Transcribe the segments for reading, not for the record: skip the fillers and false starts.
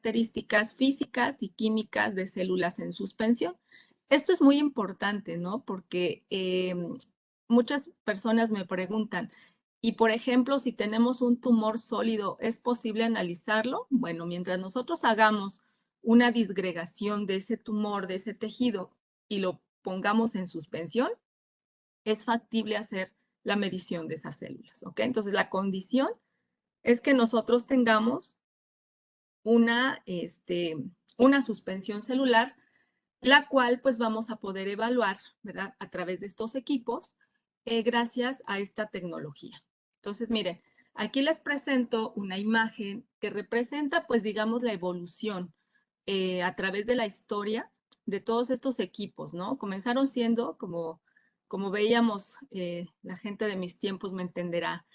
características físicas y químicas de células en suspensión. Esto es muy importante, ¿no? Porque muchas personas me preguntan, y por ejemplo, si tenemos un tumor sólido, ¿es posible analizarlo? Bueno, mientras nosotros hagamos una disgregación de ese tumor, de ese tejido, y lo pongamos en suspensión, es factible hacer la medición de esas células, ¿ok? Entonces, la condición es que nosotros tengamos una, una suspensión celular, la cual pues vamos a poder evaluar, ¿verdad? A través de estos equipos, gracias a esta tecnología. Entonces, miren, aquí les presento una imagen que representa, pues digamos, la evolución a través de la historia de todos estos equipos, ¿no? Comenzaron siendo, como veíamos, la gente de mis tiempos me entenderá,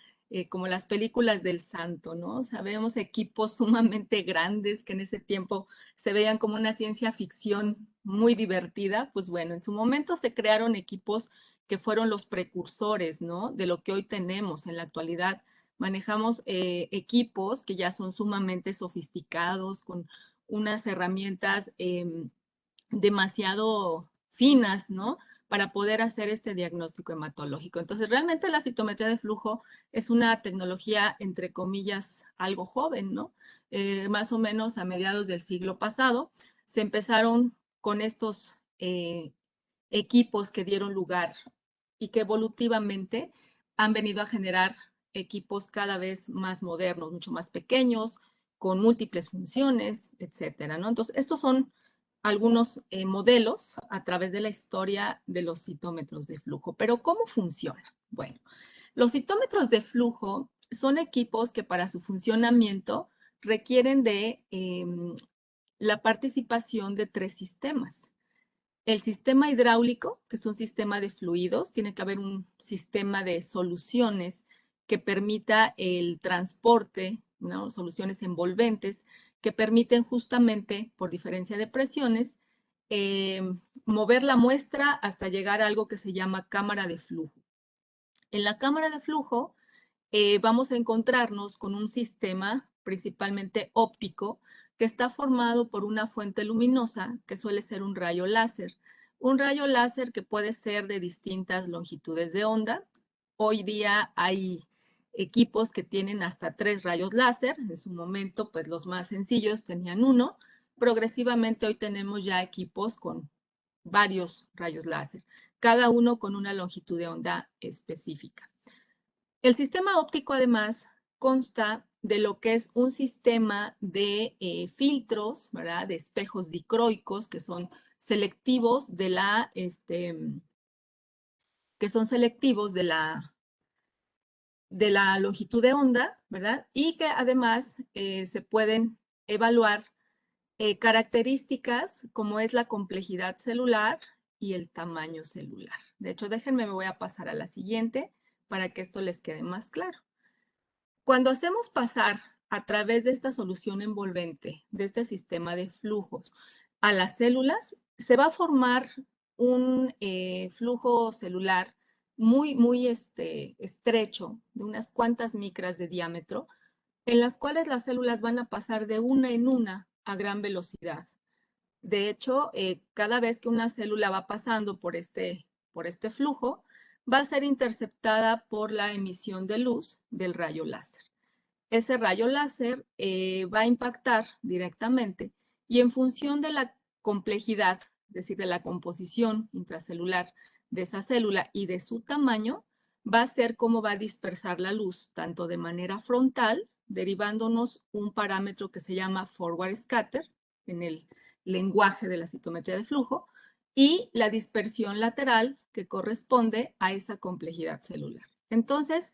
como las películas del santo, ¿no? Sabemos equipos sumamente grandes que en ese tiempo se veían como una ciencia ficción muy divertida. Pues bueno, en su momento se crearon equipos que fueron los precursores, ¿no? De lo que hoy tenemos en la actualidad. Manejamos equipos que ya son sumamente sofisticados, con unas herramientas demasiado finas, ¿no? Para poder hacer este diagnóstico hematológico. Entonces, realmente la citometría de flujo es una tecnología, entre comillas, algo joven, ¿no? Más o menos a mediados del siglo pasado se empezaron con estos equipos que dieron lugar y que evolutivamente han venido a generar equipos cada vez más modernos, mucho más pequeños, con múltiples funciones, etcétera, ¿no? Entonces, estos son algunos modelos a través de la historia de los citómetros de flujo. Pero, ¿cómo funciona? Bueno, los citómetros de flujo son equipos que para su funcionamiento requieren de la participación de tres sistemas. El sistema hidráulico, que es un sistema de fluidos, tiene que haber un sistema de soluciones que permita el transporte, ¿no? Soluciones envolventes que permiten justamente, por diferencia de presiones, eh, mover la muestra hasta llegar a algo que se llama cámara de flujo. En la cámara de flujo vamos a encontrarnos con un sistema principalmente óptico que está formado por una fuente luminosa que suele ser un rayo láser. Un rayo láser que puede ser de distintas longitudes de onda. Hoy día hay equipos que tienen hasta 3 rayos láser. En su momento, pues los más sencillos tenían uno. Progresivamente hoy tenemos ya equipos con varios rayos láser, cada uno con una longitud de onda específica. El sistema óptico, además, consta de lo que es un sistema de filtros, ¿verdad? De espejos dicroicos que son selectivos de la, que son selectivos de la longitud de onda, ¿verdad? Y que además se pueden evaluar características como es la complejidad celular y el tamaño celular. De hecho, déjenme, me voy a pasar a la siguiente para que esto les quede más claro. Cuando hacemos pasar a través de esta solución envolvente, de este sistema de flujos, a las células, se va a formar un flujo celular muy estrecho, de unas cuantas micras de diámetro, en las cuales las células van a pasar de una en una a gran velocidad. De hecho, cada vez que una célula va pasando por este flujo, va a ser interceptada por la emisión de luz del rayo láser. Ese rayo láser va a impactar directamente y en función de la complejidad, es decir, de la composición intracelular de esa célula y de su tamaño, va a ser cómo va a dispersar la luz, tanto de manera frontal, derivándonos un parámetro que se llama forward scatter en el lenguaje de la citometría de flujo, y la dispersión lateral que corresponde a esa complejidad celular. Entonces,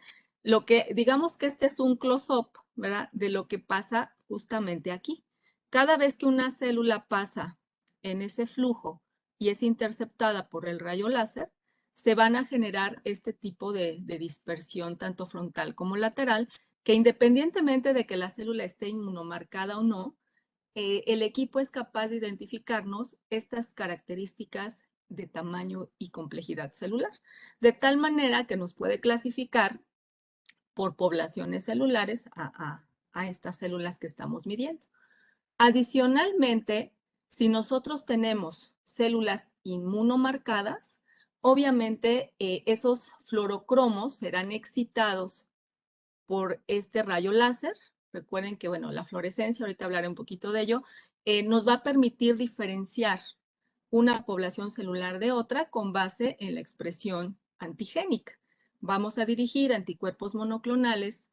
digamos que este es un close-up, ¿verdad? De lo que pasa justamente aquí. Cada vez que una célula pasa en ese flujo y es interceptada por el rayo láser, se van a generar este tipo de dispersión, tanto frontal como lateral, que independientemente de que la célula esté inmunomarcada o no, el equipo es capaz de identificarnos estas características de tamaño y complejidad celular, de tal manera que nos puede clasificar por poblaciones celulares a estas células que estamos midiendo. Adicionalmente, si nosotros tenemos células inmunomarcadas, obviamente esos fluorocromos serán excitados por este rayo láser. Recuerden que, bueno, la fluorescencia, ahorita hablaré un poquito de ello, nos va a permitir diferenciar una población celular de otra con base en la expresión antigénica. Vamos a dirigir anticuerpos monoclonales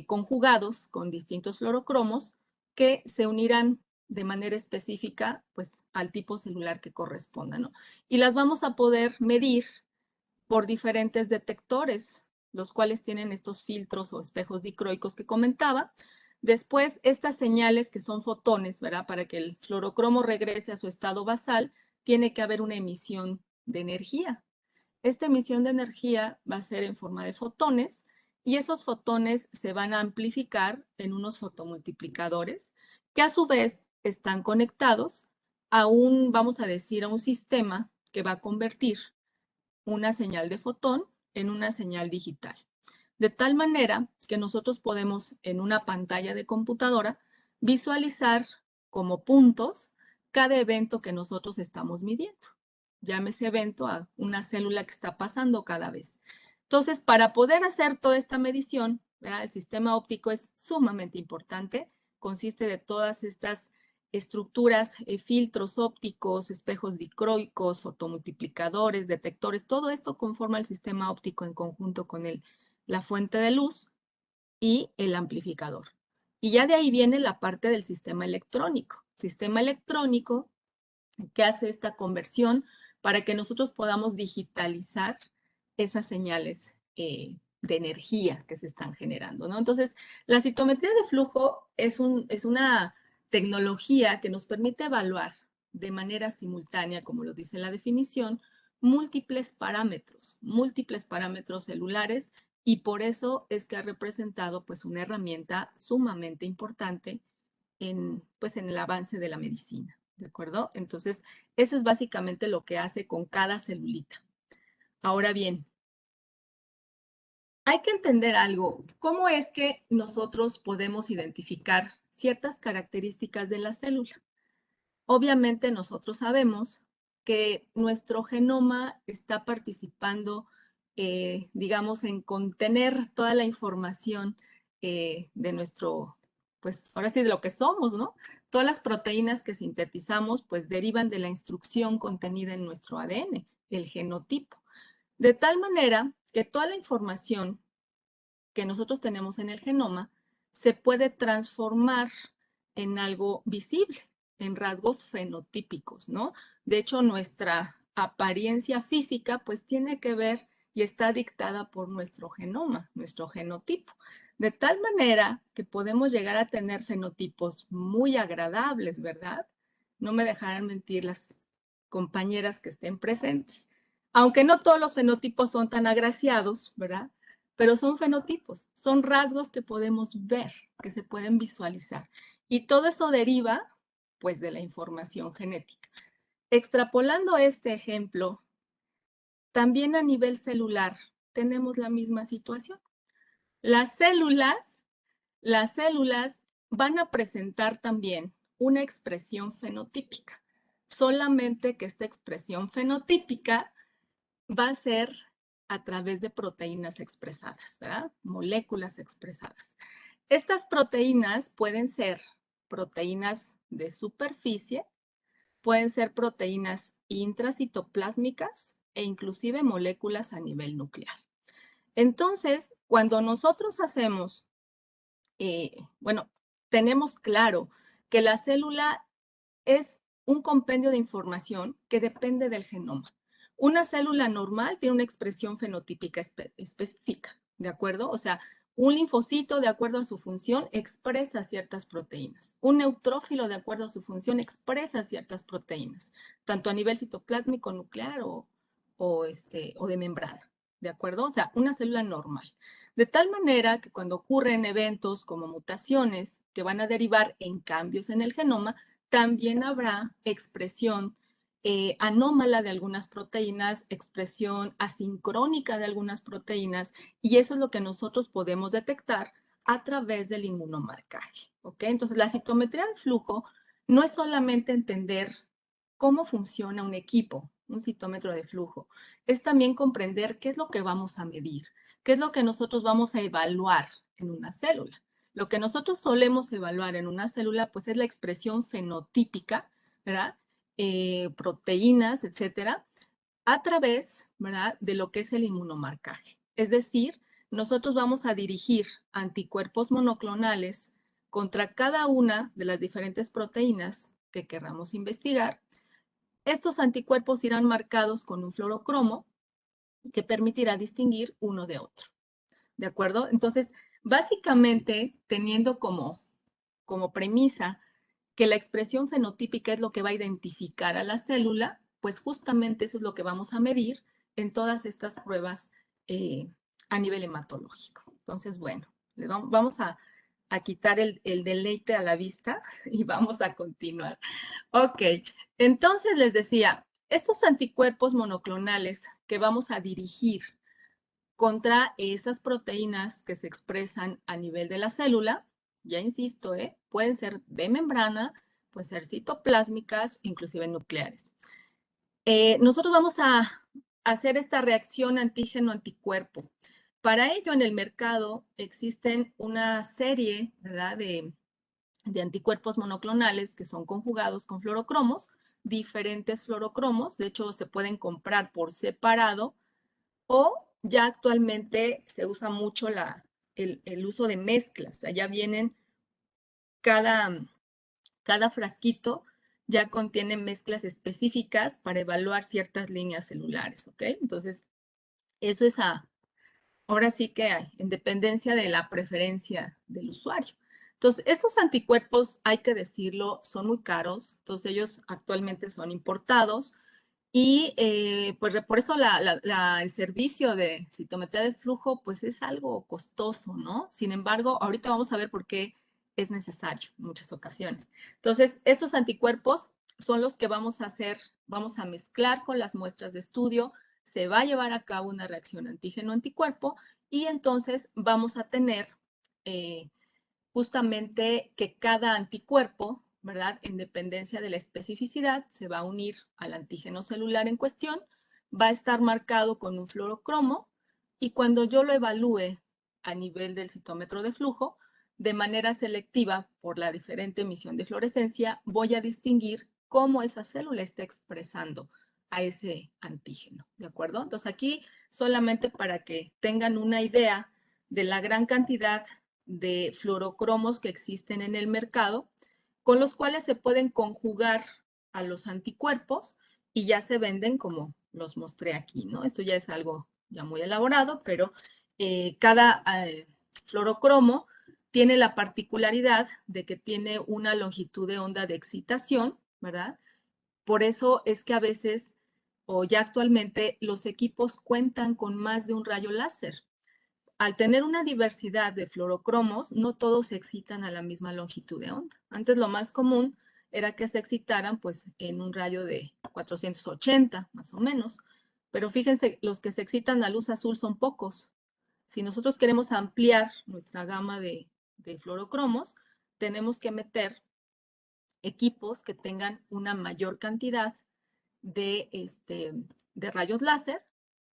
conjugados con distintos fluorocromos que se unirán de manera específica pues, al tipo celular que corresponda, ¿no? Y las vamos a poder medir por diferentes detectores, los cuales tienen estos filtros o espejos dicroicos que comentaba. Después, estas señales que son fotones, ¿verdad? Para que el fluorocromo regrese a su estado basal, tiene que haber una emisión de energía. Esta emisión de energía va a ser en forma de fotones y esos fotones se van a amplificar en unos fotomultiplicadores que a su vez están conectados a un, vamos a decir, a un sistema que va a convertir una señal de fotón en una señal digital. De tal manera que nosotros podemos en una pantalla de computadora visualizar como puntos cada evento que nosotros estamos midiendo. Llámese evento a una célula que está pasando cada vez. Entonces, para poder hacer toda esta medición, ¿verdad? El sistema óptico es sumamente importante. Consiste de todas estas estructuras, filtros ópticos, espejos dicroicos, fotomultiplicadores, detectores, todo esto conforma el sistema óptico en conjunto con la fuente de luz y el amplificador. Y ya de ahí viene la parte del sistema electrónico. Sistema electrónico que hace esta conversión para que nosotros podamos digitalizar esas señales de energía que se están generando, ¿no? Entonces, la citometría de flujo es una tecnología que nos permite evaluar de manera simultánea, como lo dice la definición, múltiples parámetros celulares, y por eso es que ha representado pues una herramienta sumamente importante pues, en el avance de la medicina, ¿de acuerdo? Entonces, eso es básicamente lo que hace con cada celulita. Ahora bien, hay que entender algo. ¿Cómo es que nosotros podemos identificar ciertas características de la célula? Obviamente nosotros sabemos que nuestro genoma está participando, digamos, en contener toda la información de nuestro, pues ahora sí, de lo que somos, ¿no? Todas las proteínas que sintetizamos, pues derivan de la instrucción contenida en nuestro ADN, el genotipo. De tal manera que toda la información que nosotros tenemos en el genoma se puede transformar en algo visible, en rasgos fenotípicos, ¿no? De hecho, nuestra apariencia física pues tiene que ver y está dictada por nuestro genoma, nuestro genotipo. De tal manera que podemos llegar a tener fenotipos muy agradables, ¿verdad? No me dejarán mentir las compañeras que estén presentes. Aunque no todos los fenotipos son tan agraciados, ¿verdad? Pero son fenotipos, son rasgos que podemos ver, que se pueden visualizar. Y todo eso deriva, pues, de la información genética. Extrapolando este ejemplo, también a nivel celular tenemos la misma situación. Las células van a presentar también una expresión fenotípica, solamente que esta expresión fenotípica va a ser a través de proteínas expresadas, ¿verdad? Moléculas expresadas. Estas proteínas pueden ser proteínas de superficie, pueden ser proteínas intracitoplásmicas e inclusive moléculas a nivel nuclear. Entonces, cuando nosotros hacemos, bueno, tenemos claro que la célula es un compendio de información que depende del genoma. Una célula normal tiene una expresión fenotípica específica, ¿de acuerdo? O sea, un linfocito, de acuerdo a su función, expresa ciertas proteínas. Un neutrófilo, de acuerdo a su función, expresa ciertas proteínas, tanto a nivel citoplásmico, nuclear o de membrana, ¿de acuerdo? O sea, una célula normal. De tal manera que cuando ocurren eventos como mutaciones que van a derivar en cambios en el genoma, también habrá expresión anómala de algunas proteínas, expresión asincrónica de algunas proteínas, y eso es lo que nosotros podemos detectar a través del inmunomarcaje, ¿ok? Entonces, la citometría de flujo no es solamente entender cómo funciona un equipo, un citómetro de flujo, es también comprender qué es lo que vamos a medir, qué es lo que nosotros vamos a evaluar en una célula. Lo que nosotros solemos evaluar en una célula, pues es la expresión fenotípica, ¿verdad? Proteínas, etcétera, a través, ¿verdad?, de lo que es el inmunomarcaje. Es decir, nosotros vamos a dirigir anticuerpos monoclonales contra cada una de las diferentes proteínas que querramos investigar. Estos anticuerpos irán marcados con un fluorocromo que permitirá distinguir uno de otro. ¿De acuerdo? Entonces, básicamente, teniendo como premisa que la expresión fenotípica es lo que va a identificar a la célula, pues justamente eso es lo que vamos a medir en todas estas pruebas a nivel hematológico. Entonces, bueno, vamos a quitar el deleite a la vista y vamos a continuar. Ok, entonces les decía, estos anticuerpos monoclonales que vamos a dirigir contra esas proteínas que se expresan a nivel de la célula, ya insisto, pueden ser de membrana, pueden ser citoplásmicas, inclusive nucleares. Nosotros vamos a hacer esta reacción antígeno-anticuerpo. Para ello, en el mercado existen una serie, ¿verdad?, de anticuerpos monoclonales que son conjugados con fluorocromos, diferentes fluorocromos, de hecho se pueden comprar por separado o ya actualmente se usa mucho el uso de mezclas, o sea, ya vienen cada frasquito ya contiene mezclas específicas para evaluar ciertas líneas celulares, ¿ok? Entonces, eso es ahora sí que en dependencia de la preferencia del usuario. Entonces, estos anticuerpos, hay que decirlo, son muy caros, entonces ellos actualmente son importados y pues por eso el servicio de citometría de flujo pues es algo costoso, ¿no? Sin embargo, ahorita vamos a ver por qué es necesario en muchas ocasiones. Entonces, estos anticuerpos son los que vamos a hacer, vamos a mezclar con las muestras de estudio, se va a llevar a cabo una reacción antígeno-anticuerpo y entonces vamos a tener eh, justamente que cada anticuerpo, ¿verdad?, en dependencia de la especificidad, se va a unir al antígeno celular en cuestión, va a estar marcado con un fluorocromo y cuando yo lo evalúe a nivel del citómetro de flujo, de manera selectiva por la diferente emisión de fluorescencia, voy a distinguir cómo esa célula está expresando a ese antígeno, ¿de acuerdo? Entonces aquí solamente para que tengan una idea de la gran cantidad de fluorocromos que existen en el mercado, con los cuales se pueden conjugar a los anticuerpos y ya se venden como los mostré aquí, ¿no? Esto ya es algo ya muy elaborado, pero cada fluorocromo tiene la particularidad de que tiene una longitud de onda de excitación, ¿verdad? Por eso es que a veces, o ya actualmente, los equipos cuentan con más de un rayo láser. Al tener una diversidad de fluorocromos, no todos se excitan a la misma longitud de onda. Antes lo más común era que se excitaran pues en un rayo de 480 más o menos, pero fíjense, los que se excitan a luz azul son pocos. Si nosotros queremos ampliar nuestra gama de fluorocromos, tenemos que meter equipos que tengan una mayor cantidad de rayos láser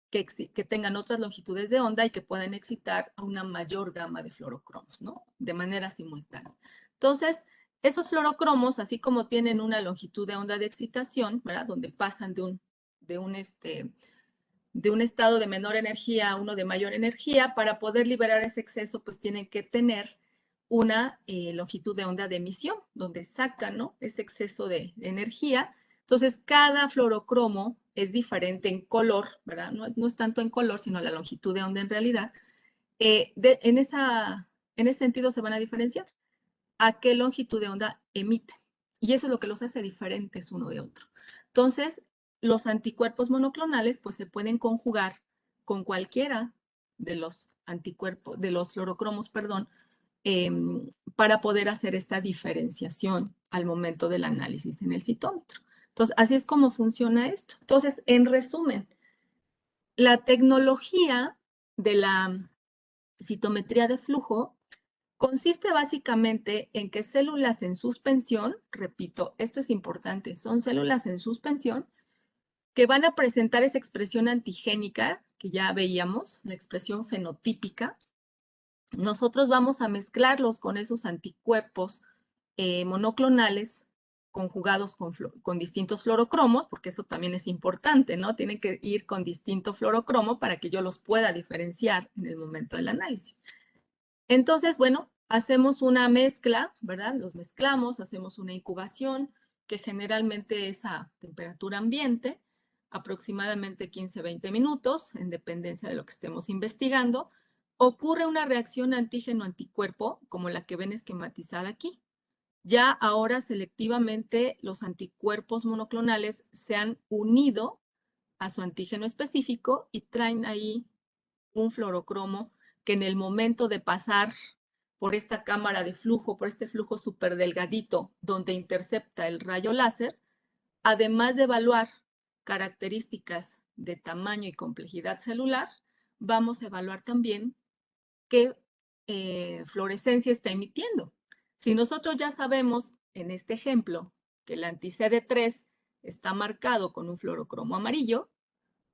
que tengan otras longitudes de onda y que puedan excitar a una mayor gama de fluorocromos, ¿no? De manera simultánea. Entonces, esos fluorocromos, así como tienen una longitud de onda de excitación, ¿verdad? Donde pasan de un estado de menor energía a uno de mayor energía, para poder liberar ese exceso, pues tienen que tener una longitud de onda de emisión, donde sacan, ¿no?, ese exceso de energía. Entonces, cada fluorocromo es diferente en color, ¿verdad? No es tanto en color, sino la longitud de onda en realidad. En ese sentido se van a diferenciar a qué longitud de onda emiten. Y eso es lo que los hace diferentes uno de otro. Entonces, los anticuerpos monoclonales pues se pueden conjugar con cualquiera de los anticuerpos, de los fluorocromos, perdón, para poder hacer esta diferenciación al momento del análisis en el citómetro. Entonces, así es como funciona esto. Entonces, en resumen, la tecnología de la citometría de flujo Consiste básicamente en que células en suspensión, repito, esto es importante, son células en suspensión que van a presentar esa expresión antigénica que ya veíamos, la expresión fenotípica. Nosotros vamos a mezclarlos con esos anticuerpos monoclonales conjugados con distintos fluorocromos, porque eso también es importante, ¿no? Tienen que ir con distinto fluorocromo para que yo los pueda diferenciar en el momento del análisis. Entonces, bueno, hacemos una mezcla, ¿verdad? Los mezclamos, hacemos una incubación que generalmente es a temperatura ambiente, aproximadamente 15-20 minutos, en dependencia de lo que estemos investigando. Ocurre una reacción antígeno-anticuerpo, como la que ven esquematizada aquí. Ya ahora selectivamente los anticuerpos monoclonales se han unido a su antígeno específico y traen ahí un fluorocromo que en el momento de pasar por esta cámara de flujo, por este flujo súper delgadito donde intercepta el rayo láser, además de evaluar características de tamaño y complejidad celular, vamos a evaluar también qué fluorescencia está emitiendo. Si nosotros ya sabemos en este ejemplo que el anti-CD3 está marcado con un fluorocromo amarillo,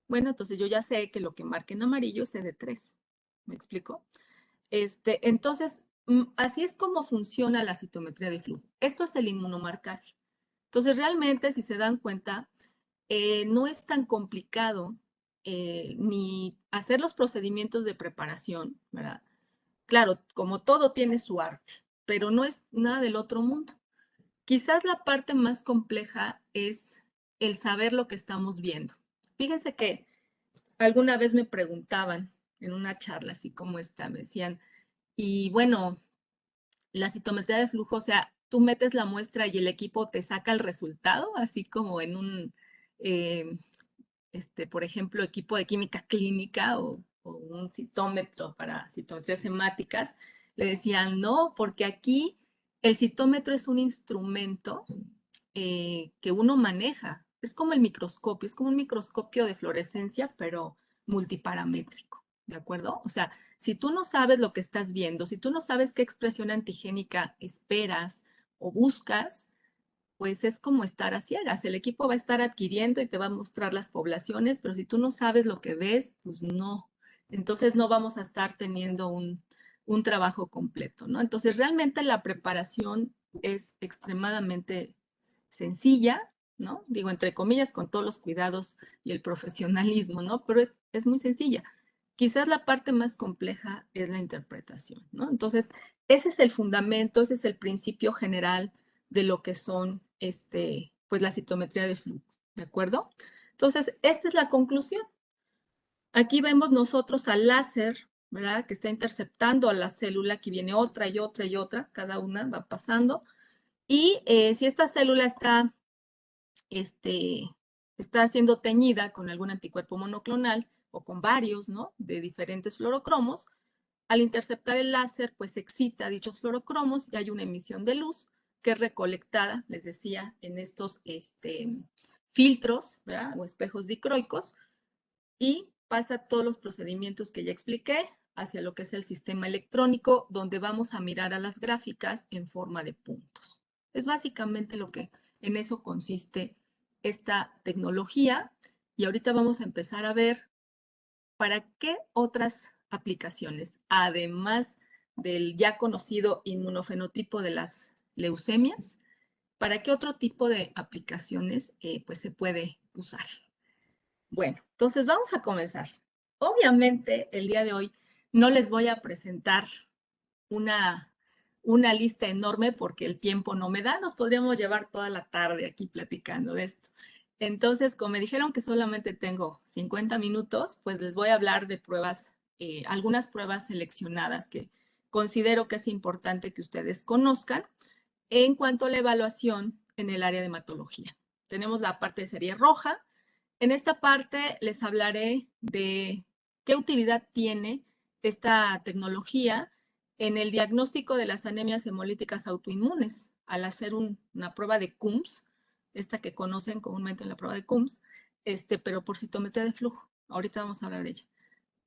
bueno, entonces yo ya sé que lo que marca en amarillo es CD3. ¿Me explico? Entonces, así es como funciona la citometría de flujo. Esto es el inmunomarcaje. Entonces, realmente, si se dan cuenta, no es tan complicado ni hacer los procedimientos de preparación, ¿verdad? Claro, como todo tiene su arte, pero no es nada del otro mundo. Quizás la parte más compleja es el saber lo que estamos viendo. Fíjense que alguna vez me preguntaban en una charla así como esta, me decían, y bueno, la citometría de flujo, o sea, tú metes la muestra y el equipo te saca el resultado, así como en un, eh, por ejemplo, equipo de química clínica o un citómetro para citometrías hemáticas. Le decían, no, porque aquí el citómetro es un instrumento que uno maneja. Es como el microscopio, es como un microscopio de fluorescencia, pero multiparamétrico, ¿de acuerdo? O sea, si tú no sabes lo que estás viendo, si tú no sabes qué expresión antigénica esperas o buscas, pues es como estar a ciegas. El equipo va a estar adquiriendo y te va a mostrar las poblaciones, pero si tú no sabes lo que ves, pues no. Entonces no vamos a estar teniendo un trabajo completo, ¿no? Entonces realmente la preparación es extremadamente sencilla, ¿no? Digo, entre comillas, con todos los cuidados y el profesionalismo, ¿no? Pero es muy sencilla. Quizás la parte más compleja es la interpretación, ¿no? Entonces, ese es el fundamento, ese es el principio general de lo que son, pues la citometría de flujo, ¿de acuerdo? Entonces, esta es la conclusión. Aquí vemos nosotros al láser, ¿verdad? Que está interceptando a la célula, aquí viene otra y otra y otra, cada una va pasando. Y si esta célula está siendo teñida con algún anticuerpo monoclonal o con varios, ¿no? De diferentes fluorocromos, al interceptar el láser, pues excita dichos fluorocromos y hay una emisión de luz que es recolectada, les decía, en estos filtros, ¿verdad? O espejos dicroicos y pasa todos los procedimientos que ya expliqué hacia lo que es el sistema electrónico, donde vamos a mirar a las gráficas en forma de puntos. Es básicamente lo que en eso consiste esta tecnología y ahorita vamos a empezar a ver para qué otras aplicaciones, además del ya conocido inmunofenotipo de las leucemias, para qué otro tipo de aplicaciones pues se puede usar. Bueno, entonces vamos a comenzar. Obviamente, el día de hoy no les voy a presentar una, una lista enorme porque el tiempo no me da. Nos podríamos llevar toda la tarde aquí platicando de esto. Entonces, como me dijeron que solamente tengo 50 minutos, pues les voy a hablar de pruebas, algunas pruebas seleccionadas que considero que es importante que ustedes conozcan en cuanto a la evaluación en el área de hematología. Tenemos la parte de serie roja. En esta parte les hablaré de qué utilidad tiene esta tecnología en el diagnóstico de las anemias hemolíticas autoinmunes al hacer una prueba de Coombs, esta que conocen comúnmente en la prueba de Coombs, pero por citometría de flujo. Ahorita vamos a hablar de ella.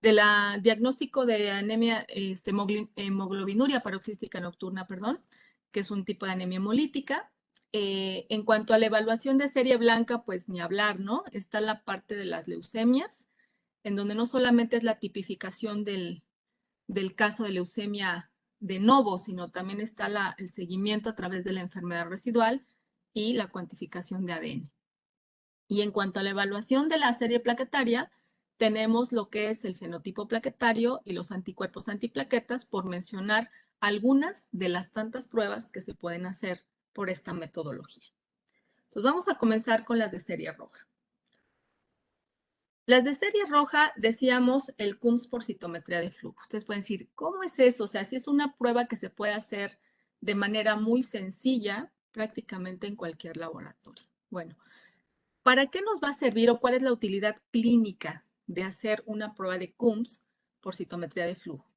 diagnóstico de anemia, hemoglobinuria paroxística nocturna, perdón, que es un tipo de anemia hemolítica. En cuanto a la evaluación de serie blanca, pues ni hablar, ¿no? Está la parte de las leucemias, en donde no solamente es la tipificación del caso de leucemia de novo, sino también está el seguimiento a través de la enfermedad residual y la cuantificación de ADN. Y en cuanto a la evaluación de la serie plaquetaria, tenemos lo que es el fenotipo plaquetario y los anticuerpos antiplaquetas, por mencionar algunas de las tantas pruebas que se pueden hacer por esta metodología. Entonces vamos a comenzar con las de serie roja. Las de serie roja, decíamos el CUMS por citometría de flujo. Ustedes pueden decir, ¿cómo es eso? O sea, si es una prueba que se puede hacer de manera muy sencilla, prácticamente en cualquier laboratorio. Bueno, ¿para qué nos va a servir o cuál es la utilidad clínica de hacer una prueba de CUMS por citometría de flujo?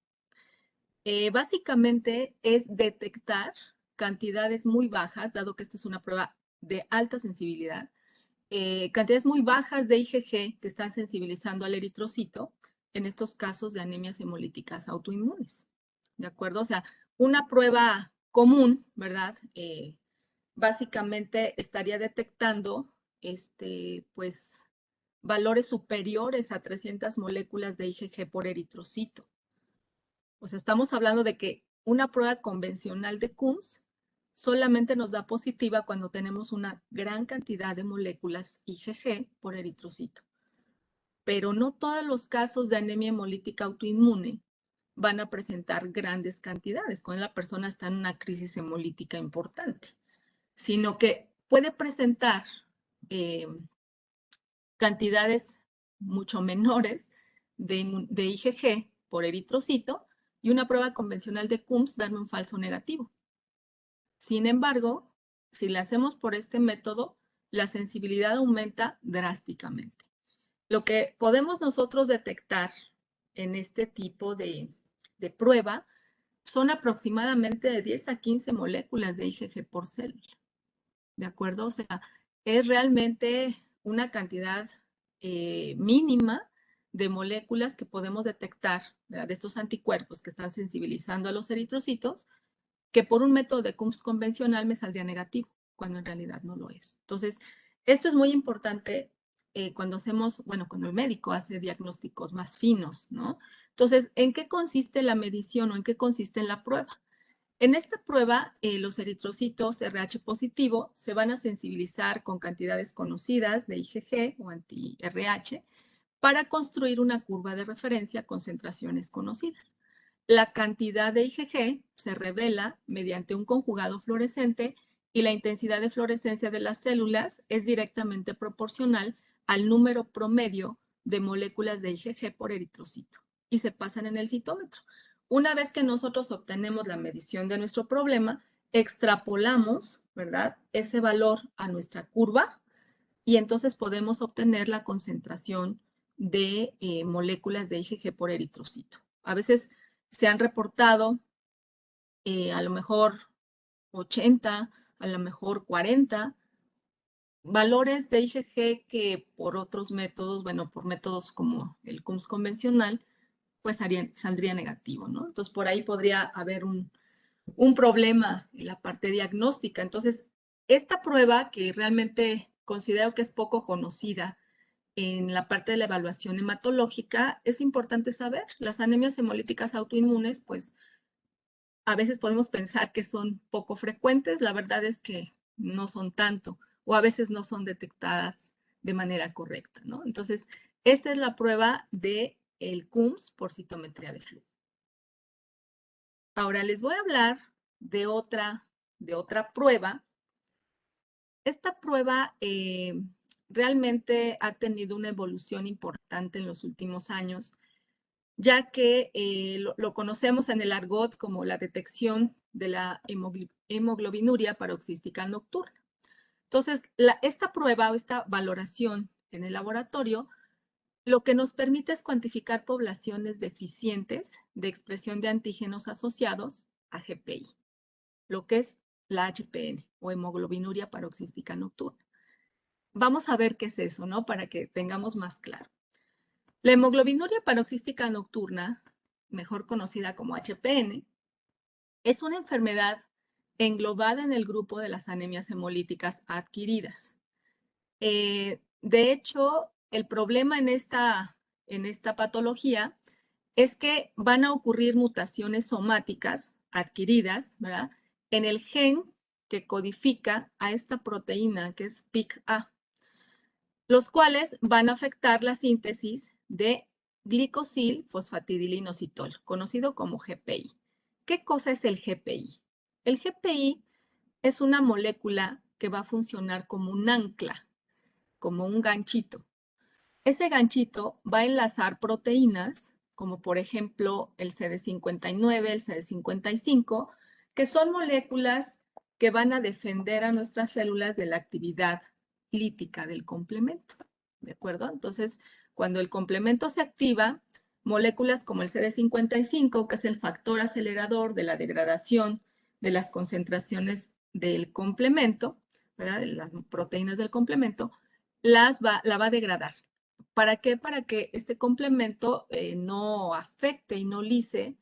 Básicamente es detectar cantidades muy bajas, dado que esta es una prueba de alta sensibilidad, cantidades muy bajas de IgG que están sensibilizando al eritrocito en estos casos de anemias hemolíticas autoinmunes. ¿De acuerdo? O sea, una prueba común, ¿verdad? Básicamente estaría detectando pues, valores superiores a 300 moléculas de IgG por eritrocito. O sea, estamos hablando de que una prueba convencional de CUMS solamente nos da positiva cuando tenemos una gran cantidad de moléculas IgG por eritrocito. Pero no todos los casos de anemia hemolítica autoinmune van a presentar grandes cantidades cuando la persona está en una crisis hemolítica importante, sino que puede presentar cantidades mucho menores de IgG por eritrocito y una prueba convencional de CUMS darme un falso negativo. Sin embargo, si la hacemos por este método, la sensibilidad aumenta drásticamente. Lo que podemos nosotros detectar en este tipo de prueba son aproximadamente de 10 a 15 moléculas de IgG por célula. ¿De acuerdo? O sea, es realmente una cantidad mínima de moléculas que podemos detectar, ¿verdad? De estos anticuerpos que están sensibilizando a los eritrocitos, que por un método de CUMS convencional me saldría negativo, cuando en realidad no lo es. Entonces, esto es muy importante cuando hacemos, bueno, cuando el médico hace diagnósticos más finos, ¿no? Entonces, ¿en qué consiste la medición o en qué consiste la prueba? En esta prueba, los eritrocitos RH positivo se van a sensibilizar con cantidades conocidas de IgG o anti-RH para construir una curva de referencia a concentraciones conocidas. La cantidad de IgG se revela mediante un conjugado fluorescente y la intensidad de fluorescencia de las células es directamente proporcional al número promedio de moléculas de IgG por eritrocito y se pasan en el citómetro. Una vez que nosotros obtenemos la medición de nuestro problema, extrapolamos, ¿verdad?, ese valor a nuestra curva y entonces podemos obtener la concentración de moléculas de IgG por eritrocito. A veces se han reportado a lo mejor 80, a lo mejor 40 valores de IgG que por otros métodos, bueno, por métodos como el CUMS convencional, pues saldría negativo, ¿no? Entonces, por ahí podría haber un problema en la parte diagnóstica. Entonces, esta prueba que realmente considero que es poco conocida en la parte de la evaluación hematológica, es importante saber. Las anemias hemolíticas autoinmunes, pues a veces podemos pensar que son poco frecuentes, la verdad es que no son tanto, o a veces no son detectadas de manera correcta, ¿no? Entonces, esta es la prueba de el CUMS por citometría de flujo. Ahora les voy a hablar de otra prueba. Esta prueba realmente ha tenido una evolución importante en los últimos años, ya que lo conocemos en el argot como la detección de la hemoglobinuria paroxística nocturna. Entonces, esta prueba o esta valoración en el laboratorio lo que nos permite es cuantificar poblaciones deficientes de expresión de antígenos asociados a GPI, lo que es la HPN o hemoglobinuria paroxística nocturna. Vamos a ver qué es eso, ¿no? Para que tengamos más claro. La hemoglobinuria paroxística nocturna, mejor conocida como HPN, es una enfermedad englobada en el grupo de las anemias hemolíticas adquiridas. De hecho, el problema en esta patología es que van a ocurrir mutaciones somáticas adquiridas, ¿verdad?, en el gen que codifica a esta proteína que es PIK-A, los cuales van a afectar la síntesis de glicosil fosfatidilinositol, conocido como GPI. ¿Qué cosa es el GPI? El GPI es una molécula que va a funcionar como un ancla, como un ganchito. Ese ganchito va a enlazar proteínas, como por ejemplo el CD59, el CD55, que son moléculas que van a defender a nuestras células de la actividad lítica del complemento. ¿De acuerdo? Entonces, cuando el complemento se activa, moléculas como el CD55, que es el factor acelerador de la degradación de las concentraciones del complemento, ¿verdad?, de las proteínas del complemento, la va a degradar. ¿Para qué? Para que este complemento no afecte y no lise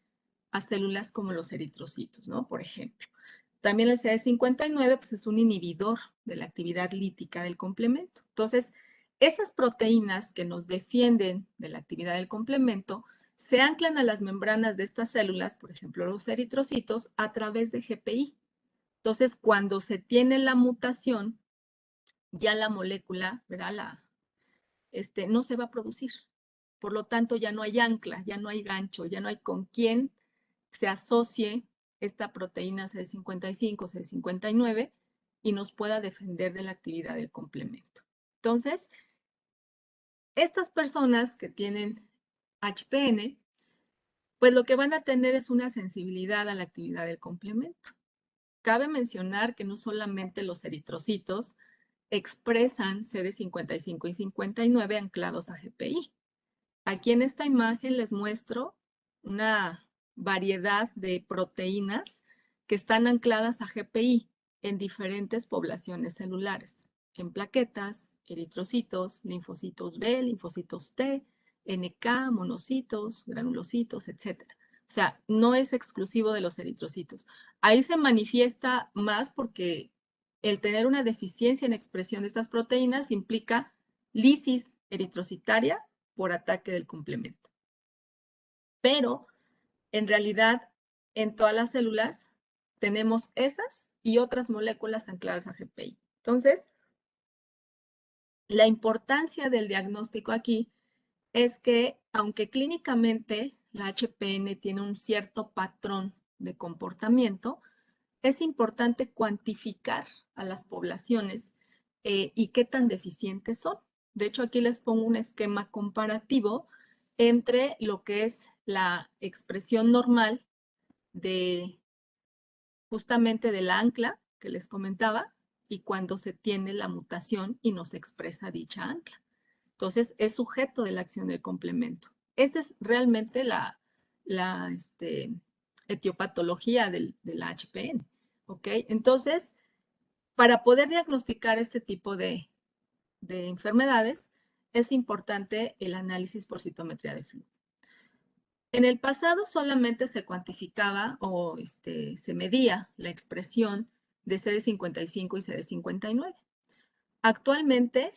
a células como los eritrocitos, ¿no? Por ejemplo. También el CD59 pues, es un inhibidor de la actividad lítica del complemento. Entonces, esas proteínas que nos defienden de la actividad del complemento se anclan a las membranas de estas células, por ejemplo, los eritrocitos, a través de GPI. Entonces, cuando se tiene la mutación, ya la molécula, ¿verdad?, no se va a producir. Por lo tanto, ya no hay ancla, ya no hay gancho, ya no hay con quién se asocie esta proteína CD55, CD59 y nos pueda defender de la actividad del complemento. Entonces, estas personas que tienen HPN, pues lo que van a tener es una sensibilidad a la actividad del complemento. Cabe mencionar que no solamente los eritrocitos expresan CD55 y 59 anclados a GPI. Aquí en esta imagen les muestro una variedad de proteínas que están ancladas a GPI en diferentes poblaciones celulares, en plaquetas, eritrocitos, linfocitos B, linfocitos T, NK, monocitos, granulocitos, etc. O sea, no es exclusivo de los eritrocitos. Ahí se manifiesta más porque el tener una deficiencia en expresión de estas proteínas implica lisis eritrocitaria por ataque del complemento. Pero, en realidad, en todas las células tenemos esas y otras moléculas ancladas a GPI. Entonces, la importancia del diagnóstico aquí es que, aunque clínicamente la HPN tiene un cierto patrón de comportamiento, es importante cuantificar a las poblaciones y qué tan deficientes son. De hecho, aquí les pongo un esquema comparativo entre lo que es la expresión normal de justamente del ancla que les comentaba y cuando se tiene la mutación y no se expresa dicha ancla. Entonces, es sujeto de la acción del complemento. Esta es realmente la etiopatología de la HPN. ¿Ok? Entonces, para poder diagnosticar este tipo de enfermedades, es importante el análisis por citometría de flujo. En el pasado solamente se cuantificaba o se medía la expresión de CD55 y CD59. Actualmente,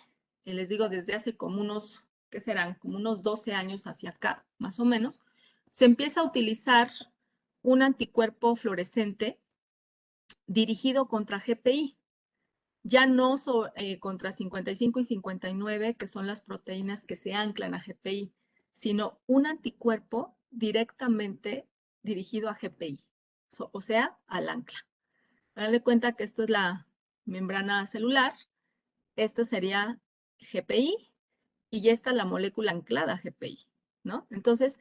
les digo, desde hace como unos, ¿qué serán? Como unos 12 años hacia acá, más o menos, se empieza a utilizar un anticuerpo fluorescente dirigido contra GPI, ya no contra 55 y 59, que son las proteínas que se anclan a GPI, sino un anticuerpo directamente dirigido a GPI, o sea, al ancla. Dale cuenta que esto es la membrana celular, esta sería GPI y ya está la molécula anclada a GPI, ¿no? Entonces,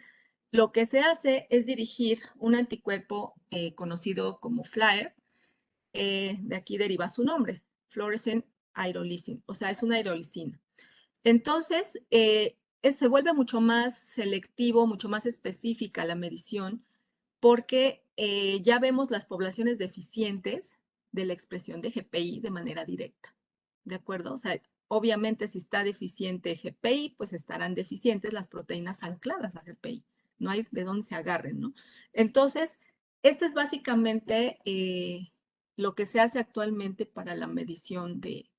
lo que se hace es dirigir un anticuerpo conocido como FLAIR, de aquí deriva su nombre, Fluorescent Aerolysin, o sea, es una aerolisina. Entonces, se vuelve mucho más selectivo, mucho más específica la medición, porque ya vemos las poblaciones deficientes de la expresión de GPI de manera directa, ¿de acuerdo? O sea, Obviamente, si está deficiente GPI, pues estarán deficientes las proteínas ancladas a GPI. No hay de dónde se agarren, ¿no? Entonces, este es básicamente lo que se hace actualmente para la medición de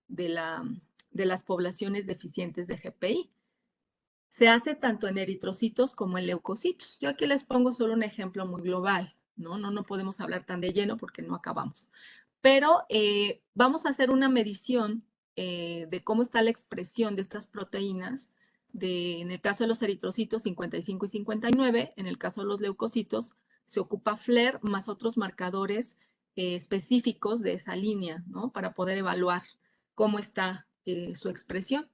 las poblaciones deficientes de GPI. Se hace tanto en eritrocitos como en leucocitos. Yo aquí les pongo solo un ejemplo muy global, ¿no? No podemos hablar tan de lleno porque no acabamos. Pero vamos a hacer una medición de cómo está la expresión de estas proteínas, en el caso de los eritrocitos 55 y 59, en el caso de los leucocitos se ocupa FLAIR más otros marcadores específicos de esa línea, ¿no? Para poder evaluar cómo está su expresión.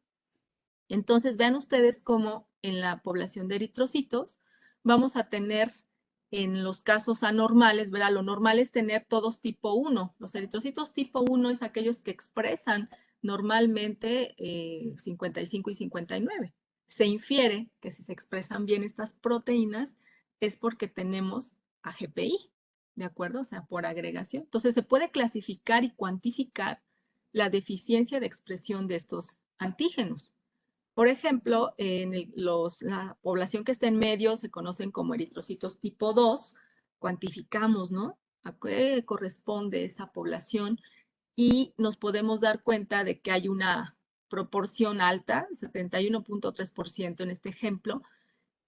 Entonces, vean ustedes cómo en la población de eritrocitos vamos a tener en los casos anormales, ¿verdad? Lo normal es tener todos tipo 1. Los eritrocitos tipo 1 es aquellos que expresan normalmente 55 y 59. Se infiere que si se expresan bien estas proteínas es porque tenemos AGPI, ¿de acuerdo? O sea, por agregación. Entonces, se puede clasificar y cuantificar la deficiencia de expresión de estos antígenos. Por ejemplo, la población que está en medio se conocen como eritrocitos tipo 2, cuantificamos, ¿no? A qué corresponde esa población y nos podemos dar cuenta de que hay una proporción alta, 71.3% en este ejemplo,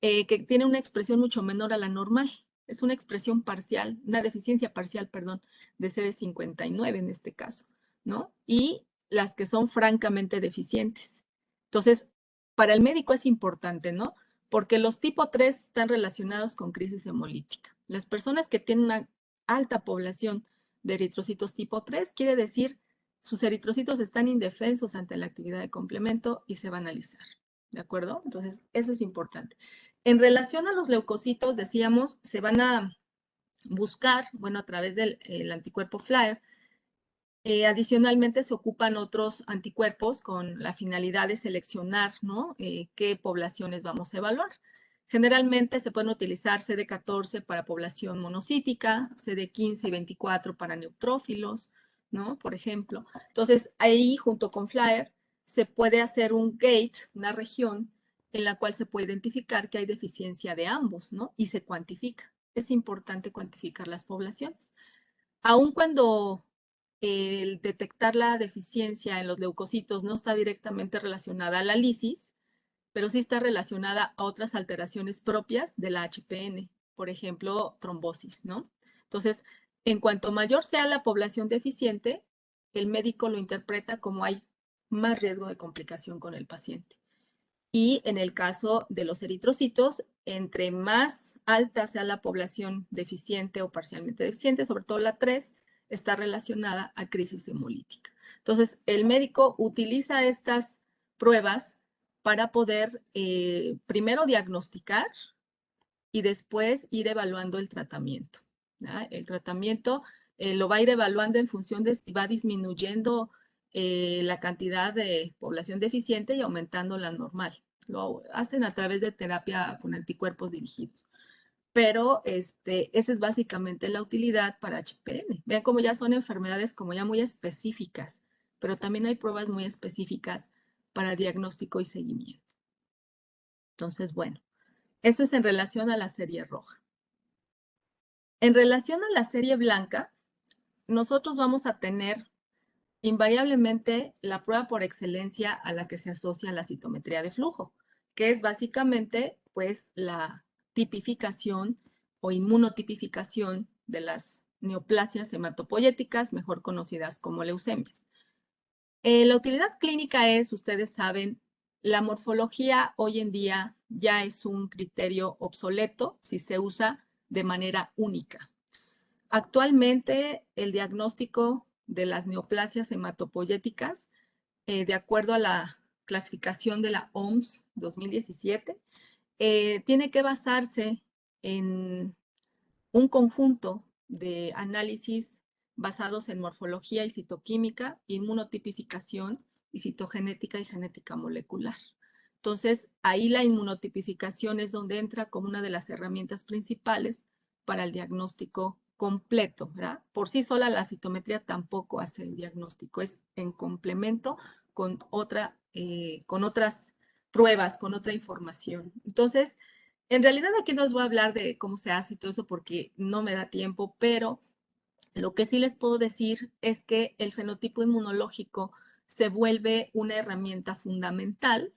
que tiene una expresión mucho menor a la normal. Es una expresión parcial, una deficiencia parcial, perdón, de CD59 en este caso, ¿no? Y las que son francamente deficientes. Entonces, para el médico es importante, ¿no? Porque los tipo 3 están relacionados con crisis hemolítica. Las personas que tienen una alta población de eritrocitos tipo 3, quiere decir sus eritrocitos están indefensos ante la actividad de complemento y se va a analizar, ¿de acuerdo? Entonces, eso es importante. En relación a los leucocitos, decíamos, se van a buscar, bueno, a través del anticuerpo FLAIR. Adicionalmente, se ocupan otros anticuerpos con la finalidad de seleccionar, ¿no? Qué poblaciones vamos a evaluar. Generalmente se pueden utilizar CD14 para población monocítica, CD15 y 24 para neutrófilos, ¿no? Por ejemplo. Entonces, ahí, junto con FLAIR, se puede hacer un gate, una región, en la cual se puede identificar que hay deficiencia de ambos, ¿no? Y se cuantifica. Es importante cuantificar las poblaciones. Aun cuando el detectar la deficiencia en los leucocitos no está directamente relacionada a la lisis, pero sí está relacionada a otras alteraciones propias de la HPN, por ejemplo, trombosis, ¿no? Entonces, en cuanto mayor sea la población deficiente, el médico lo interpreta como hay más riesgo de complicación con el paciente. Y en el caso de los eritrocitos, entre más alta sea la población deficiente o parcialmente deficiente, sobre todo la 3, está relacionada a crisis hemolítica. Entonces, el médico utiliza estas pruebas para poder primero diagnosticar y después ir evaluando el tratamiento, ¿no? El tratamiento lo va a ir evaluando en función de si va disminuyendo la cantidad de población deficiente y aumentando la normal. Lo hacen a través de terapia con anticuerpos dirigidos. Pero esa es básicamente la utilidad para HPN. Vean cómo ya son enfermedades como ya muy específicas, pero también hay pruebas muy específicas para diagnóstico y seguimiento. Entonces, bueno, eso es en relación a la serie roja. En relación a la serie blanca, nosotros vamos a tener invariablemente la prueba por excelencia a la que se asocia la citometría de flujo, que es básicamente pues la tipificación o inmunotipificación de las neoplasias hematopoyéticas, mejor conocidas como leucemias. La utilidad clínica es, ustedes saben, la morfología hoy en día ya es un criterio obsoleto si se usa de manera única. Actualmente, el diagnóstico de las neoplasias hematopoyéticas, de acuerdo a la clasificación de la OMS 2017, tiene que basarse en un conjunto de análisis basados en morfología y citoquímica, inmunotipificación y citogenética y genética molecular. Entonces, ahí la inmunotipificación es donde entra como una de las herramientas principales para el diagnóstico completo, ¿verdad? Por sí sola la citometría tampoco hace el diagnóstico, es en complemento con con otras pruebas, con otra información. Entonces, en realidad aquí no os voy a hablar de cómo se hace y todo eso porque no me da tiempo, pero lo que sí les puedo decir es que el fenotipo inmunológico se vuelve una herramienta fundamental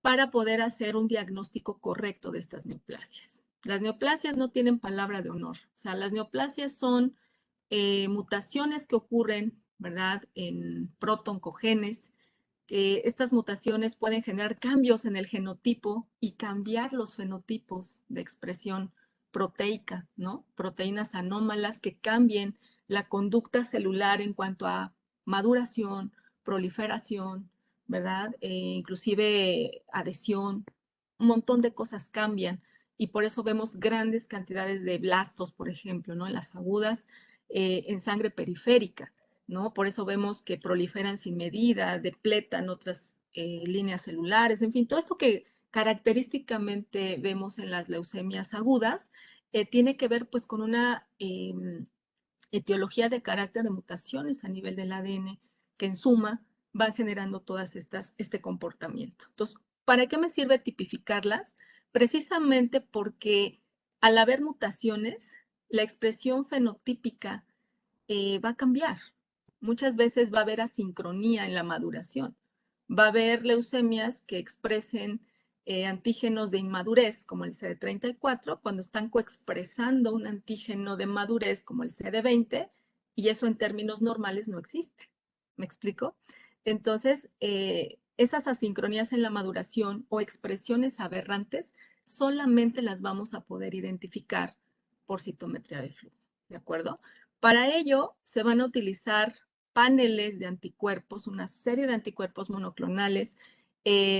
para poder hacer un diagnóstico correcto de estas neoplasias. Las neoplasias no tienen palabra de honor, o sea, las neoplasias son mutaciones que ocurren, ¿verdad?, en protoncogenes. Estas mutaciones pueden generar cambios en el genotipo y cambiar los fenotipos de expresión proteica, ¿no? Proteínas anómalas que cambien la conducta celular en cuanto a maduración, proliferación, ¿verdad? Inclusive adhesión, un montón de cosas cambian y por eso vemos grandes cantidades de blastos, por ejemplo, ¿no? En las agudas, en sangre periférica, ¿no? Por eso vemos que proliferan sin medida, depletan otras líneas celulares, en fin, todo esto que característicamente vemos en las leucemias agudas, tiene que ver pues con una etiología de carácter de mutaciones a nivel del ADN que en suma van generando todas este comportamiento. Entonces, ¿para qué me sirve tipificarlas? Precisamente porque al haber mutaciones, la expresión fenotípica va a cambiar. Muchas veces va a haber asincronía en la maduración. Va a haber leucemias que expresen antígenos de inmadurez, como el CD34, cuando están coexpresando un antígeno de madurez, como el CD20, y eso en términos normales no existe. ¿Me explico? Entonces, esas asincronías en la maduración o expresiones aberrantes solamente las vamos a poder identificar por citometría de flujo. ¿De acuerdo? Para ello, se van a utilizar paneles de anticuerpos, una serie de anticuerpos monoclonales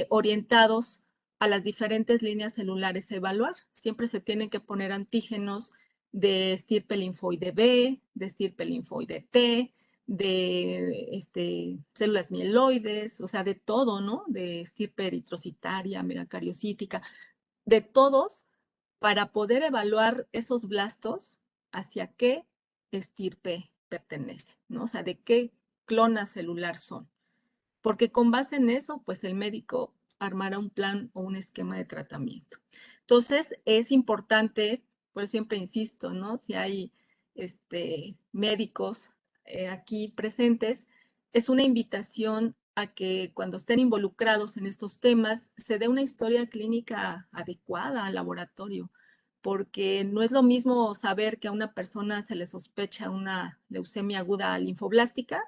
orientados a las diferentes líneas celulares a evaluar. Siempre se tienen que poner antígenos de estirpe linfoide B, de estirpe linfoide T, de células mieloides, o sea, de todo, ¿no? De estirpe eritrocitaria, megacariocítica, de todos, para poder evaluar esos blastos hacia qué estirpe pertenece, ¿no? O sea, de qué clona celular son. Porque con base en eso, pues el médico armará un plan o un esquema de tratamiento. Entonces, es importante, por siempre insisto, ¿no? Si hay médicos aquí presentes, es una invitación a que cuando estén involucrados en estos temas se dé una historia clínica adecuada al laboratorio, porque no es lo mismo saber que a una persona se le sospecha una leucemia aguda linfoblástica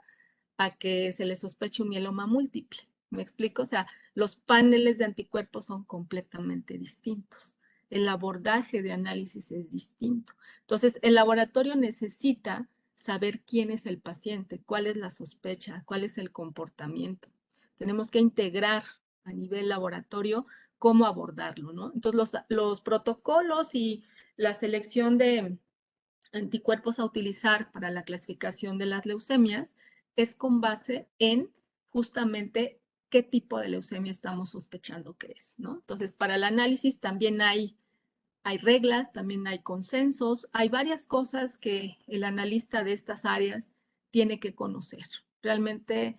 a que se le sospeche un mieloma múltiple. ¿Me explico? O sea, los paneles de anticuerpos son completamente distintos. El abordaje de análisis es distinto. Entonces, el laboratorio necesita saber quién es el paciente, cuál es la sospecha, cuál es el comportamiento. Tenemos que integrar a nivel laboratorio cómo abordarlo, ¿no? Entonces, los protocolos y la selección de anticuerpos a utilizar para la clasificación de las leucemias es con base en justamente qué tipo de leucemia estamos sospechando que es, ¿no? Entonces, para el análisis también hay reglas, también hay consensos, hay varias cosas que el analista de estas áreas tiene que conocer. Realmente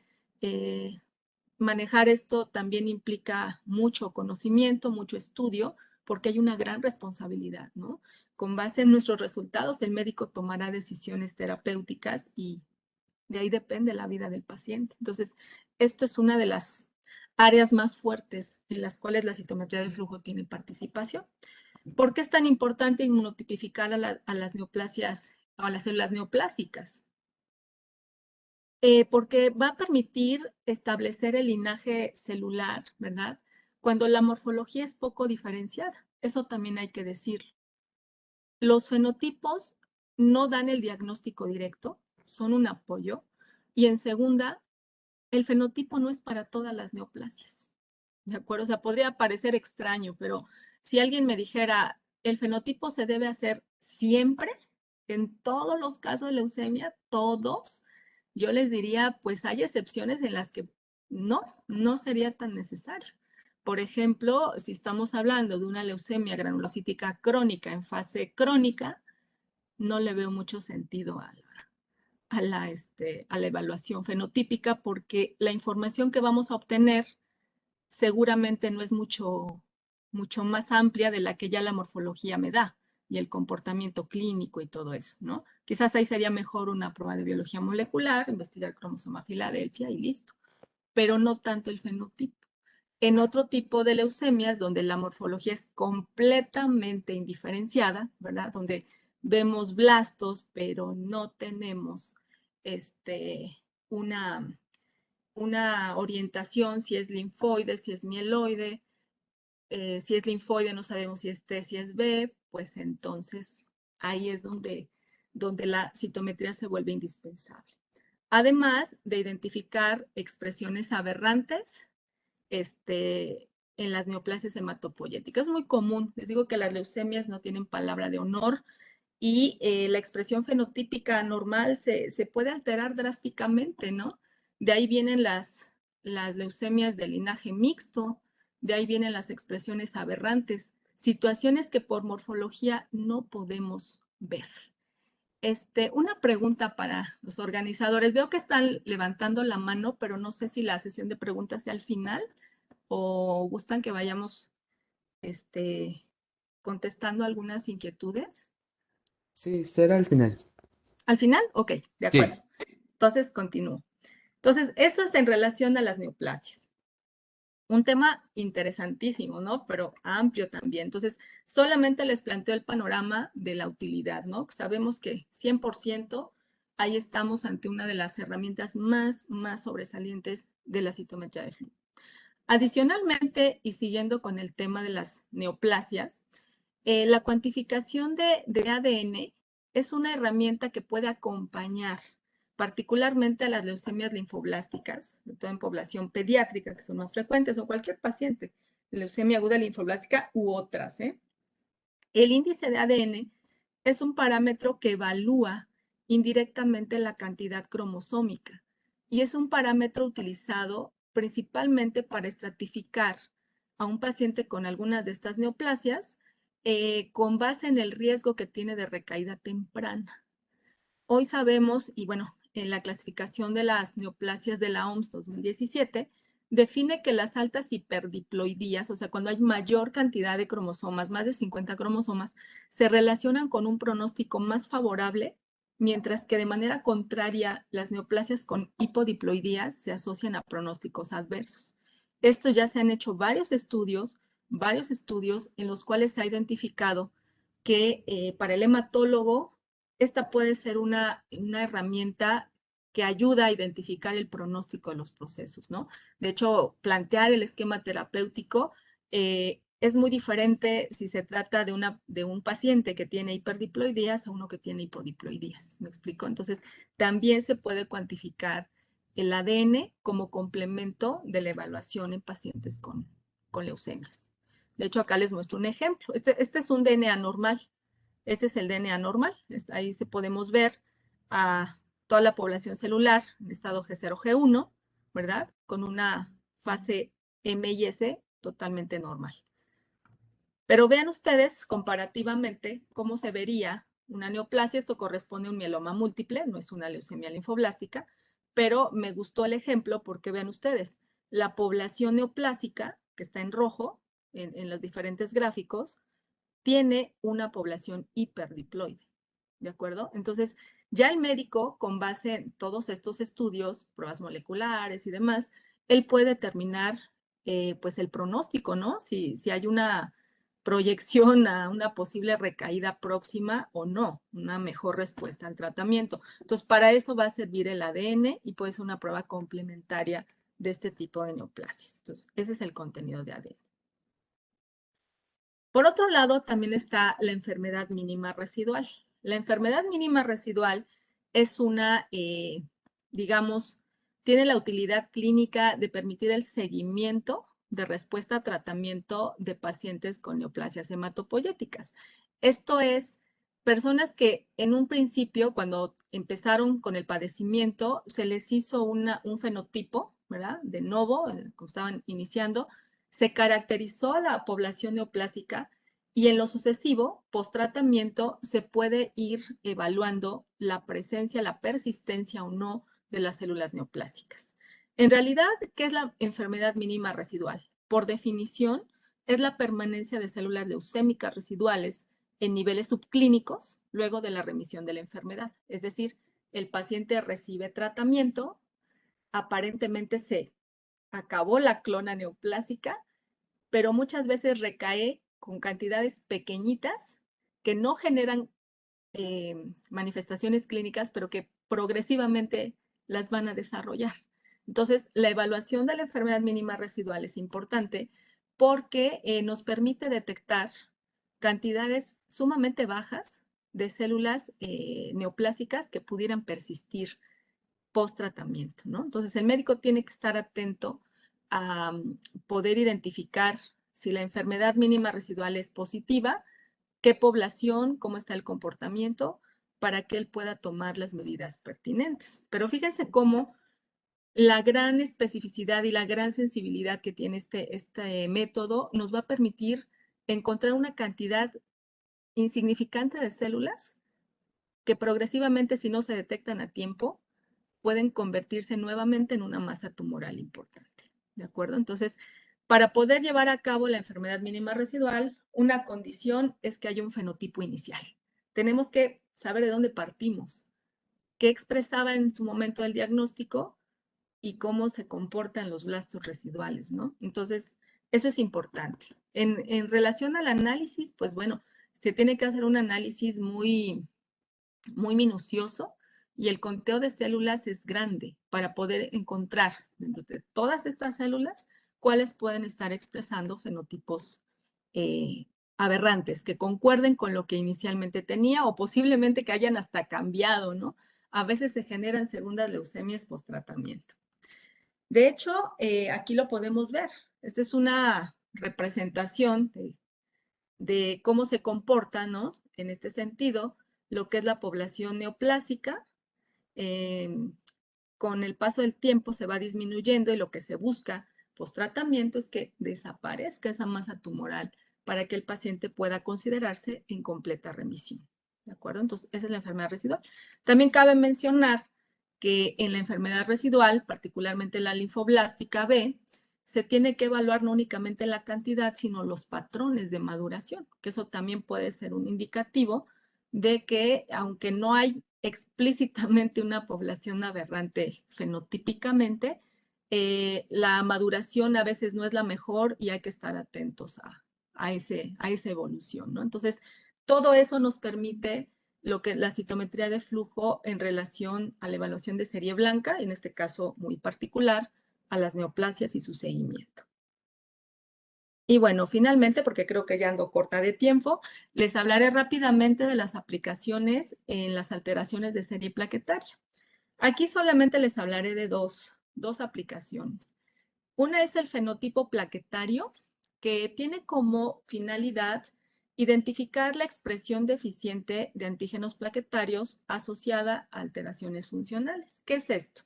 manejar esto también implica mucho conocimiento, mucho estudio, porque hay una gran responsabilidad, ¿no? Con base en nuestros resultados, el médico tomará decisiones terapéuticas y de ahí depende la vida del paciente. Entonces, esto es una de las áreas más fuertes en las cuales la citometría de flujo tiene participación. ¿Por qué es tan importante inmunotipificar a las neoplasias o a las células neoplásicas? Porque va a permitir establecer el linaje celular, ¿verdad? Cuando la morfología es poco diferenciada. Eso también hay que decirlo. Los fenotipos no dan el diagnóstico directo, son un apoyo. Y en segunda, el fenotipo no es para todas las neoplasias. ¿De acuerdo? O sea, podría parecer extraño, pero si alguien me dijera, el fenotipo se debe hacer siempre, en todos los casos de leucemia, todos, yo les diría, pues hay excepciones en las que no sería tan necesario. Por ejemplo, si estamos hablando de una leucemia granulocítica crónica en fase crónica, no le veo mucho sentido a la evaluación fenotípica, porque la información que vamos a obtener seguramente no es mucho más amplia de la que ya la morfología me da y el comportamiento clínico y todo eso, ¿no? Quizás ahí sería mejor una prueba de biología molecular, investigar cromosoma Filadelfia y listo, pero no tanto el fenotipo. En otro tipo de leucemias, donde la morfología es completamente indiferenciada, ¿verdad? Donde vemos blastos, pero no tenemos una, una orientación, si es linfoide, si es mieloide, si es linfoide no sabemos si es T, si es B, pues entonces ahí es donde la citometría se vuelve indispensable. Además de identificar expresiones aberrantes en las neoplasias hematopoyéticas. Es muy común, les digo que las leucemias no tienen palabra de honor y la expresión fenotípica normal se puede alterar drásticamente, ¿no? De ahí vienen las leucemias de linaje mixto, de ahí vienen las expresiones aberrantes, situaciones que por morfología no podemos ver. Una pregunta para los organizadores. Veo que están levantando la mano, pero no sé si la sesión de preguntas sea al final o gustan que vayamos contestando algunas inquietudes. Sí, será al final. ¿Al final? Ok, de acuerdo. Sí. Entonces, continúo. Entonces, eso es en relación a las neoplasias. Un tema interesantísimo, ¿no? Pero amplio también. Entonces, solamente les planteo el panorama de la utilidad, ¿no? Sabemos que 100% ahí estamos ante una de las herramientas más sobresalientes de la citometría de flujo. Adicionalmente, y siguiendo con el tema de las neoplasias, la cuantificación de ADN es una herramienta que puede acompañar particularmente a las leucemias linfoblásticas, sobre todo en población pediátrica, que son más frecuentes, o cualquier paciente, leucemia aguda linfoblástica u otras. El índice de ADN es un parámetro que evalúa indirectamente la cantidad cromosómica y es un parámetro utilizado principalmente para estratificar a un paciente con alguna de estas neoplasias con base en el riesgo que tiene de recaída temprana. Hoy sabemos, y bueno, en la clasificación de las neoplasias de la OMS 2017, define que las altas hiperdiploidías, o sea, cuando hay mayor cantidad de cromosomas, más de 50 cromosomas, se relacionan con un pronóstico más favorable, mientras que de manera contraria, las neoplasias con hipodiploidías se asocian a pronósticos adversos. Estos ya se han hecho varios estudios en los cuales se ha identificado que para el hematólogo esta puede ser una herramienta que ayuda a identificar el pronóstico de los procesos, ¿no? De hecho, plantear el esquema terapéutico es muy diferente si se trata de un paciente que tiene hiperdiploidías a uno que tiene hipodiploidías, ¿me explico? Entonces, también se puede cuantificar el ADN como complemento de la evaluación en pacientes con leucemias. De hecho, acá les muestro un ejemplo. Este es un DNA normal. Ese es el DNA normal. Ahí se podemos ver a toda la población celular en estado G0, G1, ¿verdad? Con una fase M y S totalmente normal. Pero vean ustedes comparativamente cómo se vería una neoplasia. Esto corresponde a un mieloma múltiple, no es una leucemia linfoblástica, pero me gustó el ejemplo porque vean ustedes, la población neoplásica, que está en rojo en los diferentes gráficos, tiene una población hiperdiploide, ¿de acuerdo? Entonces, ya el médico, con base en todos estos estudios, pruebas moleculares y demás, él puede determinar, pues, el pronóstico, ¿no? Si hay una proyección a una posible recaída próxima o no, una mejor respuesta al tratamiento. Entonces, para eso va a servir el ADN y puede ser una prueba complementaria de este tipo de neoplasias. Entonces, ese es el contenido de ADN. Por otro lado, también está la enfermedad mínima residual. La enfermedad mínima residual es digamos, tiene la utilidad clínica de permitir el seguimiento de respuesta a tratamiento de pacientes con neoplasias hematopoyéticas. Esto es, personas que en un principio, cuando empezaron con el padecimiento, se les hizo un fenotipo, ¿verdad? De novo, como estaban iniciando, se caracterizó a la población neoplásica Y en lo sucesivo, post-tratamiento, se puede ir evaluando la presencia, la persistencia o no de las células neoplásicas. En realidad, ¿qué es la enfermedad mínima residual? Por definición, es la permanencia de células leucémicas residuales en niveles subclínicos luego de la remisión de la enfermedad. Es decir, el paciente recibe tratamiento, aparentemente se acabó la clona neoplásica, pero muchas veces recae con cantidades pequeñitas que no generan manifestaciones clínicas, pero que progresivamente las van a desarrollar. Entonces, la evaluación de la enfermedad mínima residual es importante porque nos permite detectar cantidades sumamente bajas de células neoplásicas que pudieran persistir post-tratamiento, ¿no? Entonces, el médico tiene que estar atento a poder identificar si la enfermedad mínima residual es positiva, qué población, cómo está el comportamiento, para que él pueda tomar las medidas pertinentes. Pero fíjense cómo la gran especificidad y la gran sensibilidad que tiene este método nos va a permitir encontrar una cantidad insignificante de células que progresivamente, si no se detectan a tiempo, pueden convertirse nuevamente en una masa tumoral importante. ¿De acuerdo? Entonces, para poder llevar a cabo la enfermedad mínima residual, una condición es que haya un fenotipo inicial. Tenemos que saber de dónde partimos, qué expresaba en su momento el diagnóstico y cómo se comportan los blastos residuales, ¿no? Entonces, eso es importante. En relación al análisis, pues bueno, se tiene que hacer un análisis muy minucioso y el conteo de células es grande para poder encontrar dentro de todas estas células cuáles pueden estar expresando fenotipos eh, aberrantes, que concuerden con lo que inicialmente tenía o posiblemente que hayan hasta cambiado, ¿no? A veces se generan segundas leucemias post-tratamiento. De hecho, aquí lo podemos ver. Esta es una representación de cómo se comporta, ¿no? En este sentido, lo que es la población neoplásica, con el paso del tiempo se va disminuyendo y lo que se busca post-tratamiento es que desaparezca esa masa tumoral para que el paciente pueda considerarse en completa remisión. ¿De acuerdo? Entonces, esa es la enfermedad residual. También cabe mencionar que en la enfermedad residual, particularmente la linfoblástica B, se tiene que evaluar no únicamente la cantidad, sino los patrones de maduración, que eso también puede ser un indicativo de que, aunque no hay explícitamente una población aberrante fenotípicamente, la maduración a veces no es la mejor y hay que estar atentos a esa evolución, ¿no? Entonces, todo eso nos permite lo que es la citometría de flujo en relación a la evaluación de serie blanca, en este caso muy particular, a las neoplasias y su seguimiento. Y bueno, finalmente, porque creo que ya ando corta de tiempo, les hablaré rápidamente de las aplicaciones en las alteraciones de serie plaquetaria. Aquí solamente les hablaré de dos aplicaciones. Una es el fenotipo plaquetario, que tiene como finalidad identificar la expresión deficiente de antígenos plaquetarios asociada a alteraciones funcionales. ¿Qué es esto?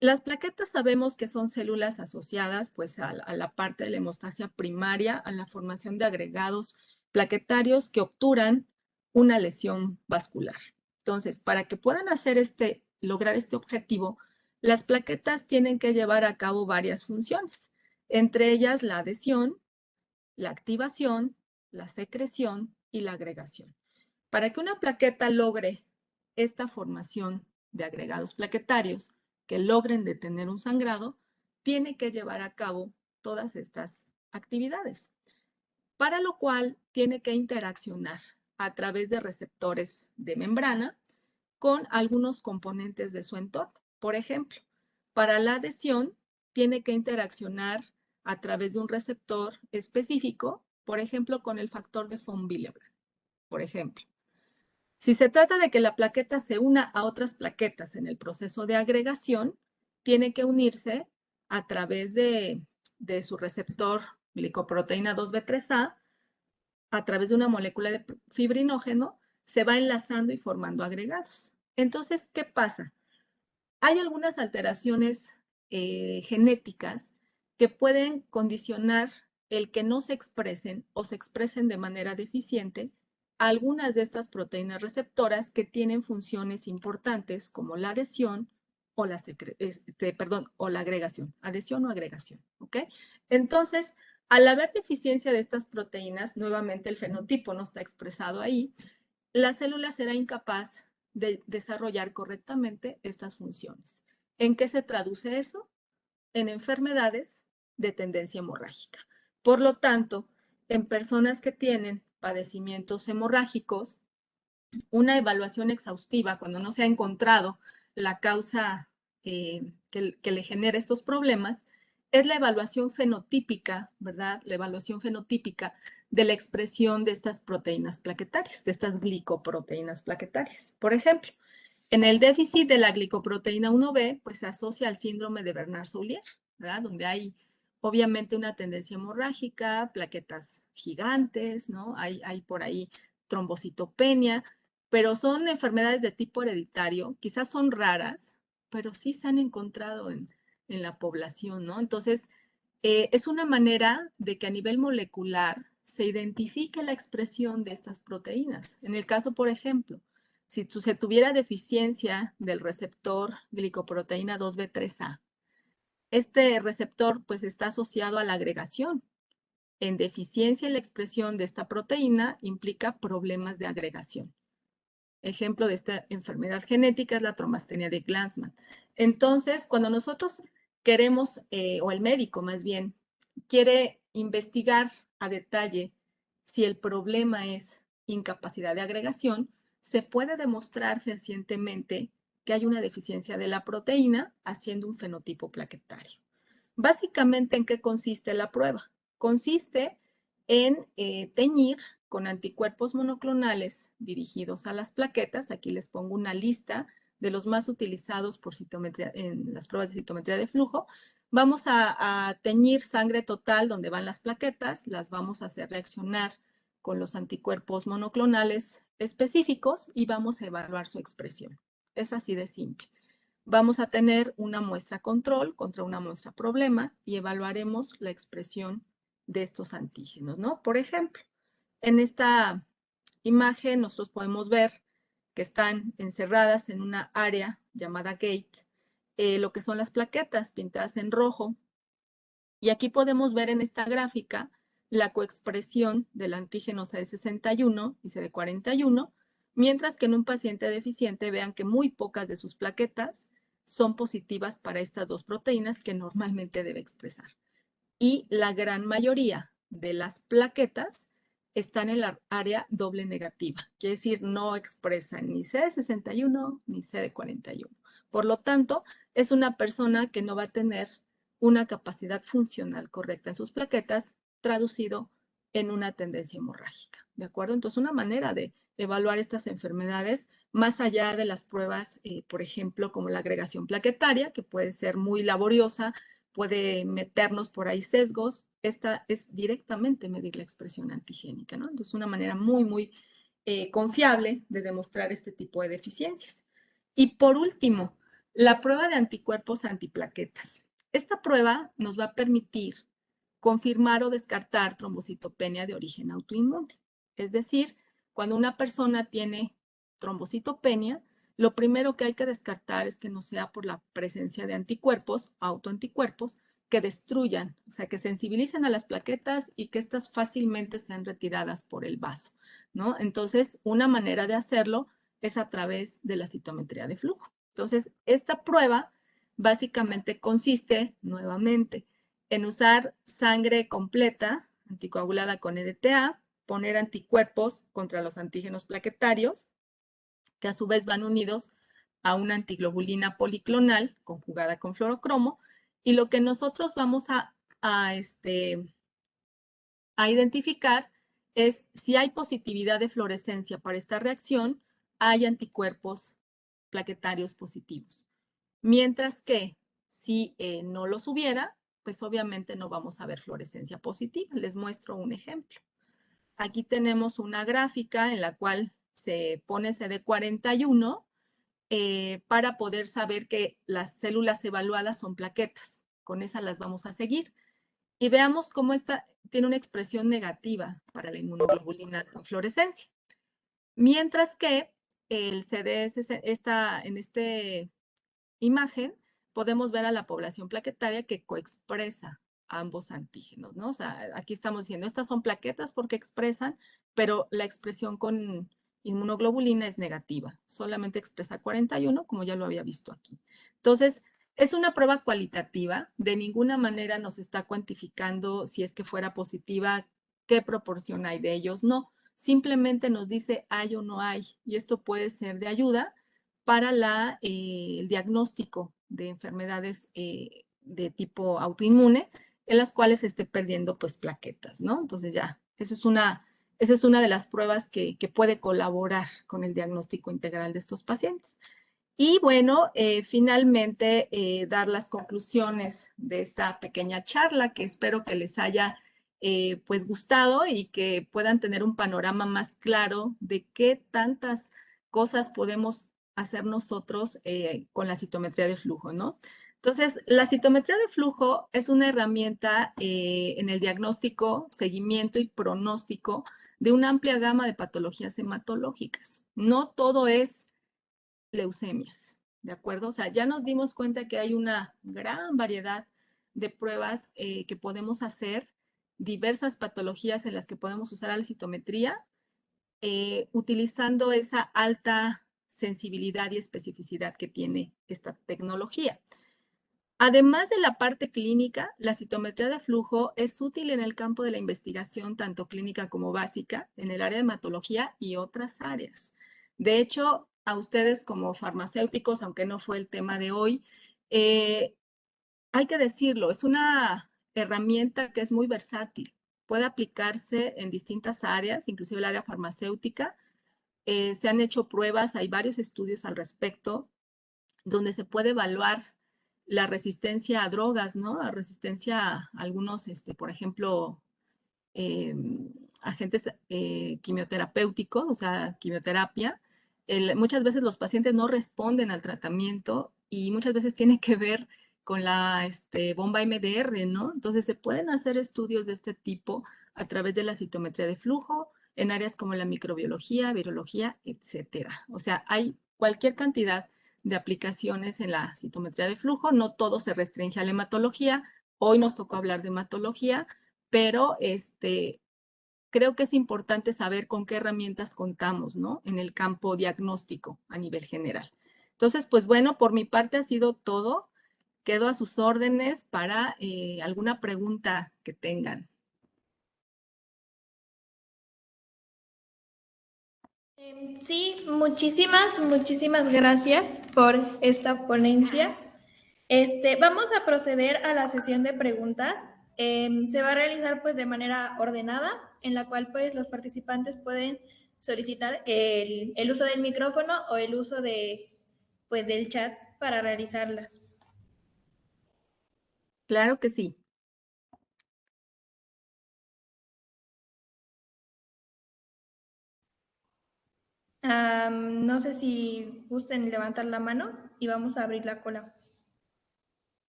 Las plaquetas sabemos que son células asociadas pues a la parte de la hemostasia primaria, a la formación de agregados plaquetarios que obturan una lesión vascular. Entonces, para que puedan lograr este objetivo, las plaquetas tienen que llevar a cabo varias funciones, entre ellas la adhesión, la activación, la secreción y la agregación. Para que una plaqueta logre esta formación de agregados plaquetarios que logren detener un sangrado, tiene que llevar a cabo todas estas actividades, para lo cual tiene que interaccionar a través de receptores de membrana con algunos componentes de su entorno. Por ejemplo, para la adhesión, tiene que interaccionar a través de un receptor específico, por ejemplo, con el factor de von Willebrand, por ejemplo. Si se trata de que la plaqueta se una a otras plaquetas en el proceso de agregación, tiene que unirse a través de su receptor glicoproteína 2B3A, a través de una molécula de fibrinógeno, se va enlazando y formando agregados. Entonces, ¿qué pasa? Hay algunas alteraciones genéticas que pueden condicionar el que no se expresen o se expresen de manera deficiente algunas de estas proteínas receptoras que tienen funciones importantes como la adhesión o o la agregación, adhesión o agregación, ¿ok? Entonces, al haber deficiencia de estas proteínas, nuevamente el fenotipo no está expresado ahí, la célula será incapaz de desarrollar correctamente estas funciones. ¿En qué se traduce eso? En enfermedades de tendencia hemorrágica. Por lo tanto, en personas que tienen padecimientos hemorrágicos, una evaluación exhaustiva, cuando no se ha encontrado la causa que le genera estos problemas, es la evaluación fenotípica, ¿verdad? La evaluación fenotípica de la expresión de estas proteínas plaquetarias, de estas glicoproteínas plaquetarias. Por ejemplo, en el déficit de la glicoproteína 1B, pues se asocia al síndrome de Bernard-Soulier, ¿verdad? Donde hay obviamente una tendencia hemorrágica, plaquetas gigantes, ¿no? Hay por ahí trombocitopenia, pero son enfermedades de tipo hereditario, quizás son raras, pero sí se han encontrado en la población, ¿no? Entonces, es una manera de que a nivel molecular se identifique la expresión de estas proteínas. En el caso, por ejemplo, si se tuviera deficiencia del receptor glicoproteína 2B3A, este receptor pues está asociado a la agregación. En deficiencia en la expresión de esta proteína implica problemas de agregación. Ejemplo de esta enfermedad genética es la trombastenia de Glanzmann. Entonces, cuando nosotros queremos, o el médico más bien, quiere investigar a detalle si el problema es incapacidad de agregación, se puede demostrar fehacientemente que hay una deficiencia de la proteína haciendo un fenotipo plaquetario. Básicamente, ¿en qué consiste la prueba? Consiste en teñir con anticuerpos monoclonales dirigidos a las plaquetas. Aquí les pongo una lista de los más utilizados por citometría, en las pruebas de citometría de flujo. Vamos a teñir sangre total donde van las plaquetas, las vamos a hacer reaccionar con los anticuerpos monoclonales específicos y vamos a evaluar su expresión. Es así de simple. Vamos a tener una muestra control contra una muestra problema y evaluaremos la expresión de estos antígenos, ¿no? Por ejemplo, en esta imagen nosotros podemos ver que están encerradas en una área llamada gate, lo que son las plaquetas pintadas en rojo. Y aquí podemos ver en esta gráfica la coexpresión del antígeno CD61 y CD41, mientras que en un paciente deficiente vean que muy pocas de sus plaquetas son positivas para estas dos proteínas que normalmente debe expresar. Y la gran mayoría de las plaquetas están en la área doble negativa, quiere decir no expresan ni CD61 ni CD41. Por lo tanto, es una persona que no va a tener una capacidad funcional correcta en sus plaquetas, traducido en una tendencia hemorrágica, ¿de acuerdo? Entonces, una manera de evaluar estas enfermedades, más allá de las pruebas, por ejemplo, como la agregación plaquetaria, que puede ser muy laboriosa, puede meternos por ahí sesgos, esta es directamente medir la expresión antigénica, ¿no? Entonces, una manera muy confiable de demostrar este tipo de deficiencias. Y por último, la prueba de anticuerpos antiplaquetas. Esta prueba nos va a permitir confirmar o descartar trombocitopenia de origen autoinmune. Es decir, cuando una persona tiene trombocitopenia, lo primero que hay que descartar es que no sea por la presencia de anticuerpos, autoanticuerpos, que destruyan, o sea, que sensibilicen a las plaquetas y que estas fácilmente sean retiradas por el vaso, ¿no? Entonces, una manera de hacerlo es a través de la citometría de flujo. Entonces, esta prueba básicamente consiste, nuevamente, en usar sangre completa, anticoagulada con EDTA, poner anticuerpos contra los antígenos plaquetarios, que a su vez van unidos a una antiglobulina policlonal conjugada con fluorocromo, y lo que nosotros vamos a identificar es si hay positividad de fluorescencia para esta reacción, hay anticuerpos plaquetarios positivos. Mientras que si no los hubiera, pues obviamente no vamos a ver fluorescencia positiva. Les muestro un ejemplo. Aquí tenemos una gráfica en la cual se pone CD41 para poder saber que las células evaluadas son plaquetas. Con esas las vamos a seguir. y veamos cómo esta tiene una expresión negativa para la inmunoglobulina con fluorescencia. Mientras que el CDS, en esta imagen, podemos ver a la población plaquetaria que coexpresa ambos antígenos, ¿no? O sea, aquí estamos diciendo, estas son plaquetas porque expresan, pero la expresión con inmunoglobulina es negativa, solamente expresa 41, como ya lo había visto aquí. Entonces, es una prueba cualitativa, de ninguna manera nos está cuantificando si es que fuera positiva, qué proporción hay de ellos, no, simplemente nos dice hay o no hay, y esto puede ser de ayuda para el diagnóstico de enfermedades de tipo autoinmune, en las cuales se esté perdiendo pues plaquetas, ¿no? Entonces ya, esa es una de las pruebas que puede colaborar con el diagnóstico integral de estos pacientes. Y bueno, finalmente dar las conclusiones de esta pequeña charla que espero que les haya pues gustado y que puedan tener un panorama más claro de qué tantas cosas podemos hacer nosotros con la citometría de flujo, ¿no? Entonces, la citometría de flujo es una herramienta en el diagnóstico, seguimiento y pronóstico de una amplia gama de patologías hematológicas. No todo es leucemias, ¿de acuerdo? O sea, ya nos dimos cuenta que hay una gran variedad de pruebas que podemos hacer, diversas patologías en las que podemos usar la citometría, utilizando esa alta sensibilidad y especificidad que tiene esta tecnología. Además de la parte clínica, la citometría de flujo es útil en el campo de la investigación, tanto clínica como básica, en el área de hematología y otras áreas. De hecho, a ustedes como farmacéuticos, aunque no fue el tema de hoy, hay que decirlo, es una herramienta que es muy versátil. Puede aplicarse en distintas áreas, inclusive el área farmacéutica. Se han hecho pruebas, hay varios estudios al respecto, donde se puede evaluar la resistencia a drogas, ¿no? A resistencia a algunos, por ejemplo, eh, agentes quimioterapéuticos, o sea, quimioterapia. Muchas veces los pacientes no responden al tratamiento y muchas veces tiene que ver con la bomba MDR, ¿no? Entonces se pueden hacer estudios de este tipo a través de la citometría de flujo en áreas como la microbiología, virología, etcétera. O sea, hay cualquier cantidad de aplicaciones en la citometría de flujo, no todo se restringe a la hematología. Hoy nos tocó hablar de hematología, pero creo que es importante saber con qué herramientas contamos, ¿no? En el campo diagnóstico a nivel general. Entonces, pues bueno, por mi parte ha sido todo. Quedo a sus órdenes para alguna pregunta que tengan. Sí, muchísimas gracias por esta ponencia. Vamos a proceder a la sesión de preguntas. Se va a realizar pues de manera ordenada, en la cual pues los participantes pueden solicitar el uso del micrófono o el uso pues del chat para realizarlas. Claro que sí. No sé si gusten levantar la mano y vamos a abrir la cola.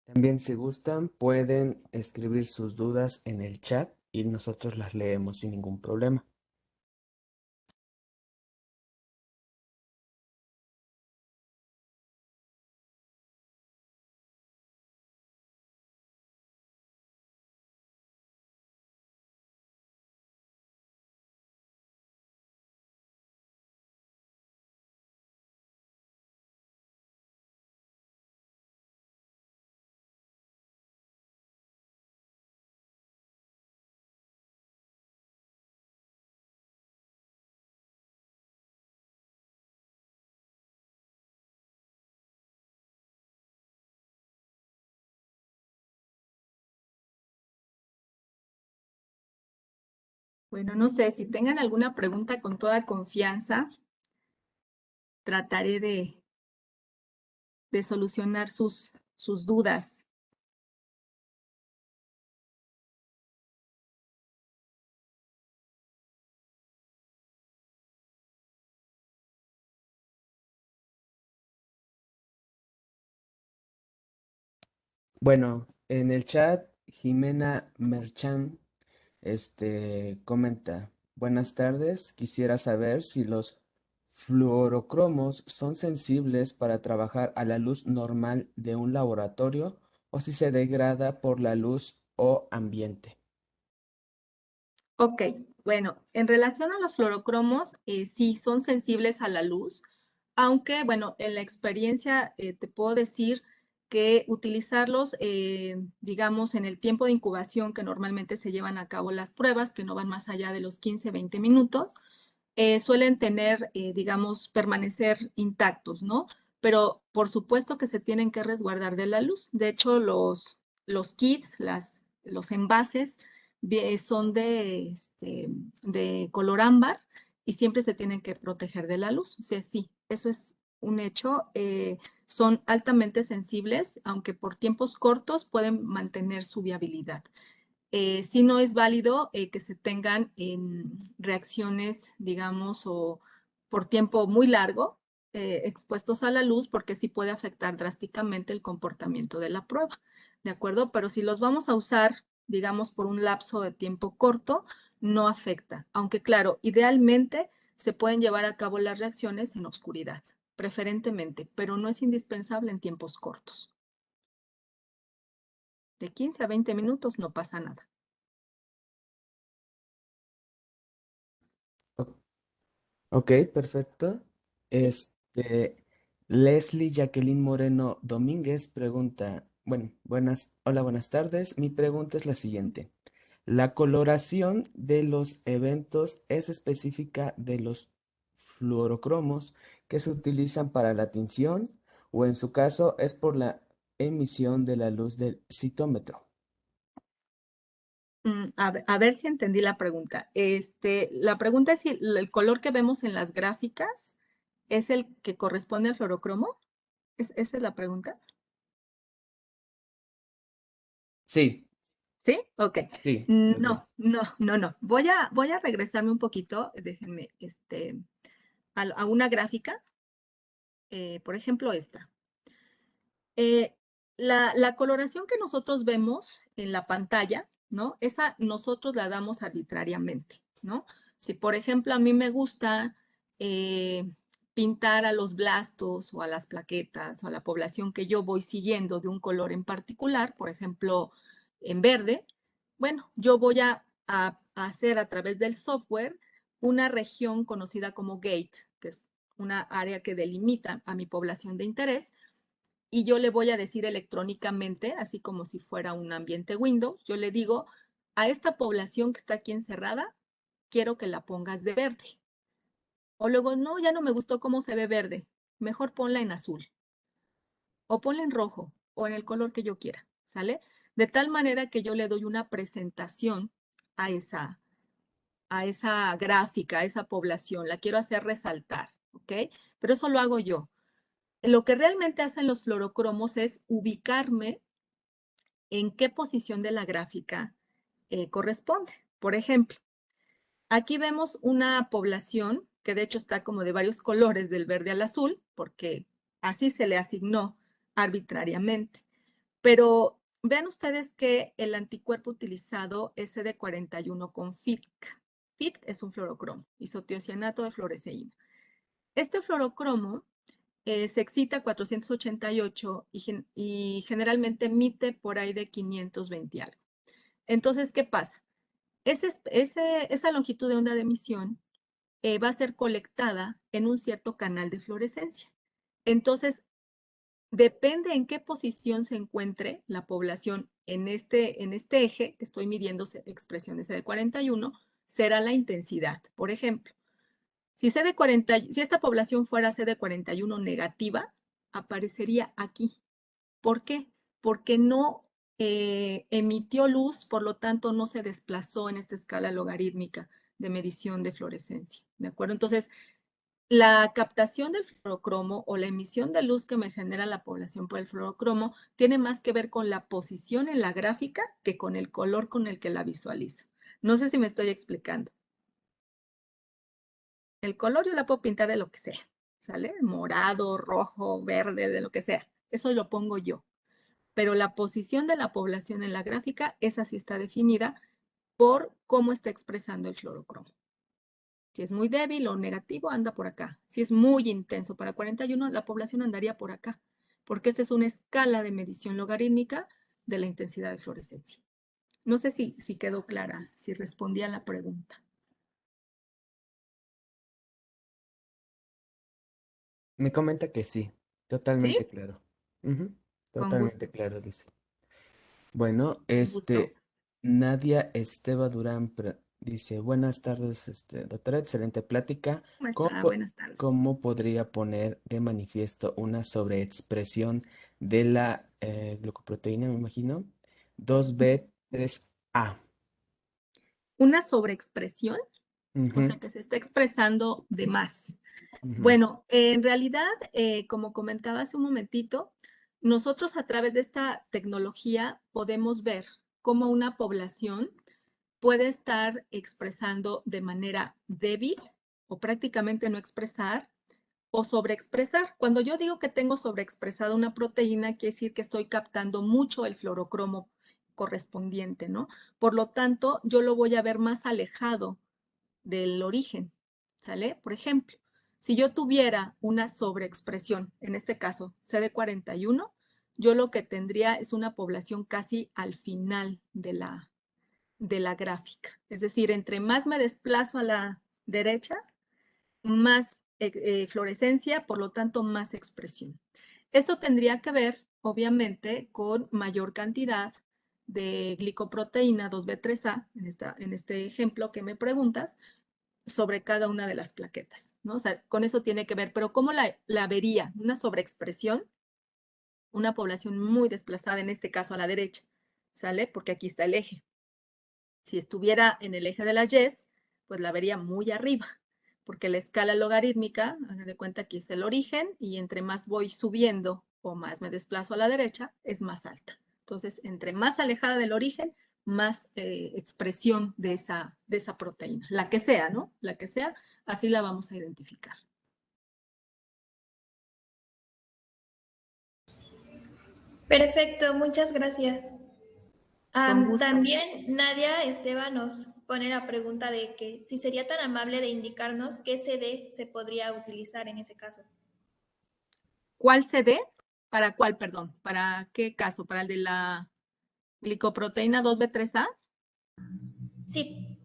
También si gustan, pueden escribir sus dudas en el chat y nosotros las leemos sin ningún problema. Bueno, no sé, si tengan alguna pregunta con toda confianza, trataré de solucionar sus dudas. Bueno, en el chat, Jimena Merchan, comenta, buenas tardes, quisiera saber si los fluorocromos son sensibles para trabajar a la luz normal de un laboratorio o si se degrada por la luz o ambiente. Ok, bueno, en relación a los fluorocromos, sí son sensibles a la luz, aunque, bueno, en la experiencia te puedo decir que utilizarlos, digamos, en el tiempo de incubación que normalmente se llevan a cabo las pruebas, que no van más allá de los 15, 20 minutos, suelen tener, digamos, permanecer intactos, ¿no? Pero por supuesto que se tienen que resguardar de la luz. De hecho, los kits, los envases, son de color ámbar y siempre se tienen que proteger de la luz. O sea, sí, eso es un hecho. Son altamente sensibles, aunque por tiempos cortos pueden mantener su viabilidad. Sí no es válido que se tengan en reacciones, digamos, o por tiempo muy largo expuestos a la luz, porque sí puede afectar drásticamente el comportamiento de la prueba, ¿de acuerdo? Pero si los vamos a usar, digamos, por un lapso de tiempo corto, no afecta. Aunque claro, idealmente se pueden llevar a cabo las reacciones en oscuridad, preferentemente, pero no es indispensable en tiempos cortos. De 15 a 20 minutos no pasa nada. O- Ok, perfecto. Este, Leslie Jacqueline Moreno Domínguez pregunta, bueno, hola, buenas tardes. Mi pregunta es la siguiente. ¿La coloración de los eventos es específica de los fluorocromos que se utilizan para la tinción o en su caso es por la emisión de la luz del citómetro? A ver si entendí la pregunta. La pregunta es si el color que vemos en las gráficas es el que corresponde al fluorocromo. ¿Esa es la pregunta? Sí, ¿Sí? Ok. sí, Leslie. No. Voy a regresarme un poquito, déjenme, a una gráfica, por ejemplo, esta. Eh, la coloración que nosotros vemos en la pantalla, ¿no? Esa nosotros la damos arbitrariamente, ¿no? Si, por ejemplo, a mí me gusta pintar a los blastos o a las plaquetas o a la población que yo voy siguiendo de un color en particular, por ejemplo, en verde, bueno, yo voy a hacer a través del software una región conocida como gate, que es una área que delimita a mi población de interés, y yo le voy a decir electrónicamente, así como si fuera un ambiente Windows, yo le digo, a esta población que está aquí encerrada, quiero que la pongas de verde. O luego, no, ya no me gustó cómo se ve verde, mejor ponla en azul. O ponla en rojo, o en el color que yo quiera, ¿sale? De tal manera que yo le doy una presentación a esa gráfica, a esa población, la quiero hacer resaltar, ¿ok? Pero eso lo hago yo. Lo que realmente hacen los fluorocromos es ubicarme en qué posición de la gráfica corresponde. Por ejemplo, aquí vemos una población que de hecho está como de varios colores, del verde al azul, porque así se le asignó arbitrariamente. Pero vean ustedes que el anticuerpo utilizado es CD41 con FITC. FITC es un fluorocromo, isotiocianato de fluoresceína. Este fluorocromo se excita a 488 y generalmente emite por ahí de 520 algo. Entonces, ¿qué pasa? Esa longitud de onda de emisión va a ser colectada en un cierto canal de fluorescencia. Entonces, depende en qué posición se encuentre la población en este eje que estoy midiendo expresiones de 41, será la intensidad. Por ejemplo, si esta población fuera CD41 negativa, aparecería aquí. ¿Por qué? Porque no emitió luz, por lo tanto no se desplazó en esta escala logarítmica. de medición de fluorescencia, ¿de acuerdo? Entonces, la captación del fluorocromo o la emisión de luz que me genera la población por el fluorocromo tiene más que ver con la posición en la gráfica que con el color con el que la visualizo. No sé si me estoy explicando. El color yo la puedo pintar de lo que sea, ¿sale? Morado, rojo, verde, de lo que sea. Eso lo pongo yo. Pero la posición de la población en la gráfica, esa sí está definida por cómo está expresando el fluorocromo. Si es muy débil o negativo, anda por acá. Si es muy intenso para 41, la población andaría por acá, porque esta es una escala de medición logarítmica de la intensidad de fluorescencia. No sé si quedó clara, si respondí a la pregunta. Me comenta que sí, totalmente ¿Sí? claro. Ujú, Con gusto. totalmente claro, dice. Bueno, Un gusto. Nadia Esteba Durán dice, buenas tardes, doctora, excelente plática. ¿Cómo ¿Cómo, está? Buenas tardes. cómo podría poner de manifiesto una sobreexpresión de la glucoproteína, me imagino? 2B3A. Una sobreexpresión, o Ujú, sea que se está expresando de más. ujú. Bueno, en realidad, como comentaba hace un momentito, nosotros a través de esta tecnología podemos ver cómo una población puede estar expresando de manera débil o prácticamente no expresar o sobreexpresar. Cuando yo digo que tengo sobreexpresada una proteína, quiere decir que estoy captando mucho el fluorocromo correspondiente, ¿no? Por lo tanto, yo lo voy a ver más alejado del origen, ¿sale? Por ejemplo, si yo tuviera una sobreexpresión, en este caso CD41, yo lo que tendría es una población casi al final de la gráfica. Es decir, entre más me desplazo a la derecha, más fluorescencia, por lo tanto, más expresión. Esto tendría que ver, obviamente, con mayor cantidad de glicoproteína 2B3A, en este ejemplo que me preguntas, sobre cada una de las plaquetas, ¿no? O sea, con eso tiene que ver, pero ¿cómo la vería? Una sobreexpresión, una población muy desplazada, en este caso a la derecha, ¿sale? Porque aquí está el eje. Si estuviera en el eje de las Y's, pues la vería muy arriba, porque la escala logarítmica, hagan de cuenta que es el origen, y entre más voy subiendo o más me desplazo a la derecha, es más alta. Entonces, entre más alejada del origen, más expresión de esa proteína, la que sea, ¿no? La que sea, así la vamos a identificar. Perfecto, muchas gracias. Con gusto. También Nadia Esteban nos pone la pregunta de que si sería tan amable de indicarnos qué CD se podría utilizar en ese caso. ¿Cuál CD? ¿Para cuál, perdón? ¿Para qué caso? ¿Para el de la glicoproteína 2B3A? Sí,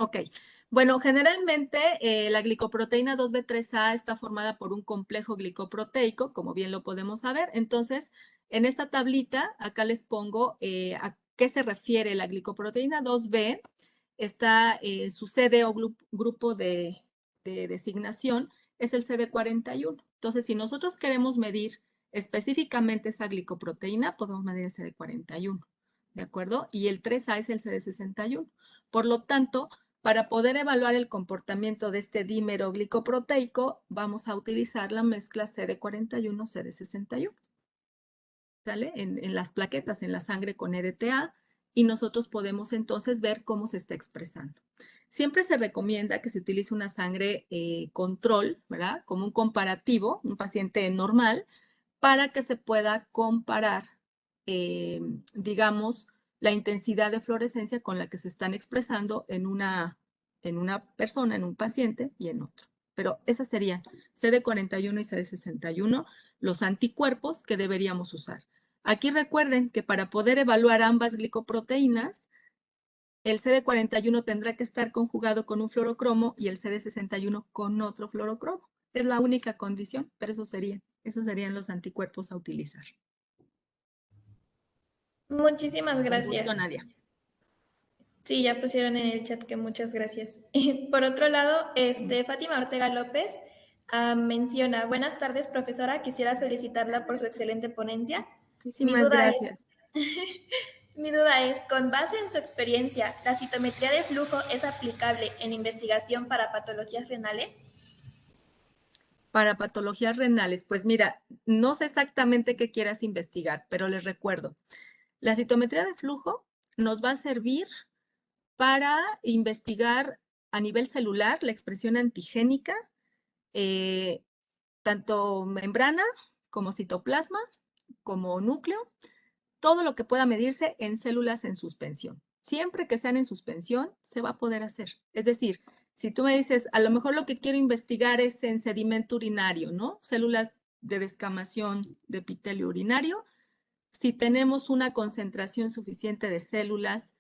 Ok. Bueno, generalmente la glicoproteína 2B3A está formada por un complejo glicoproteico, como bien lo podemos saber. Entonces, en esta tablita, acá les pongo a qué se refiere la glicoproteína 2B. Está su CD o grupo de designación, es el CD41. Entonces, si nosotros queremos medir específicamente esa glicoproteína, podemos medir el CD41, ¿de acuerdo? Y el 3A es el CD61. Por lo tanto, para poder evaluar el comportamiento de este dímero glicoproteico, vamos a utilizar la mezcla CD41-CD61, ¿sale? En las plaquetas, en la sangre con EDTA, y nosotros podemos entonces ver cómo se está expresando. Siempre se recomienda que se utilice una sangre control, ¿verdad? Como un comparativo, un paciente normal, para que se pueda comparar, digamos, la intensidad de fluorescencia con la que se están expresando en una persona, en un paciente y en otro. Pero esas serían CD41 y CD61, los anticuerpos que deberíamos usar. Aquí recuerden que para poder evaluar ambas glicoproteínas, el CD41 tendrá que estar conjugado con un fluorocromo y el CD61 con otro fluorocromo. Es la única condición, pero esos serían los anticuerpos a utilizar. muchísimas Con gusto, gracias. Nadia. Sí, ya pusieron en el chat que muchas gracias. Por otro lado, Fátima Ortega López menciona, buenas tardes, profesora, quisiera felicitarla por su excelente ponencia. Mi Muchísimas duda es, gracias. Mi duda es, con base en su experiencia, ¿la citometría de flujo es aplicable en investigación para patologías renales? Para patologías renales, pues mira, no sé exactamente qué quieras investigar, pero les recuerdo, la citometría de flujo nos va a servir para investigar a nivel celular la expresión antigénica, tanto membrana como citoplasma, como núcleo, todo lo que pueda medirse en células en suspensión. Siempre que sean en suspensión, se va a poder hacer. Es decir, si tú me dices, a lo mejor lo que quiero investigar es en sedimento urinario, ¿no? Células de descamación de epitelio urinario, si tenemos una concentración suficiente de células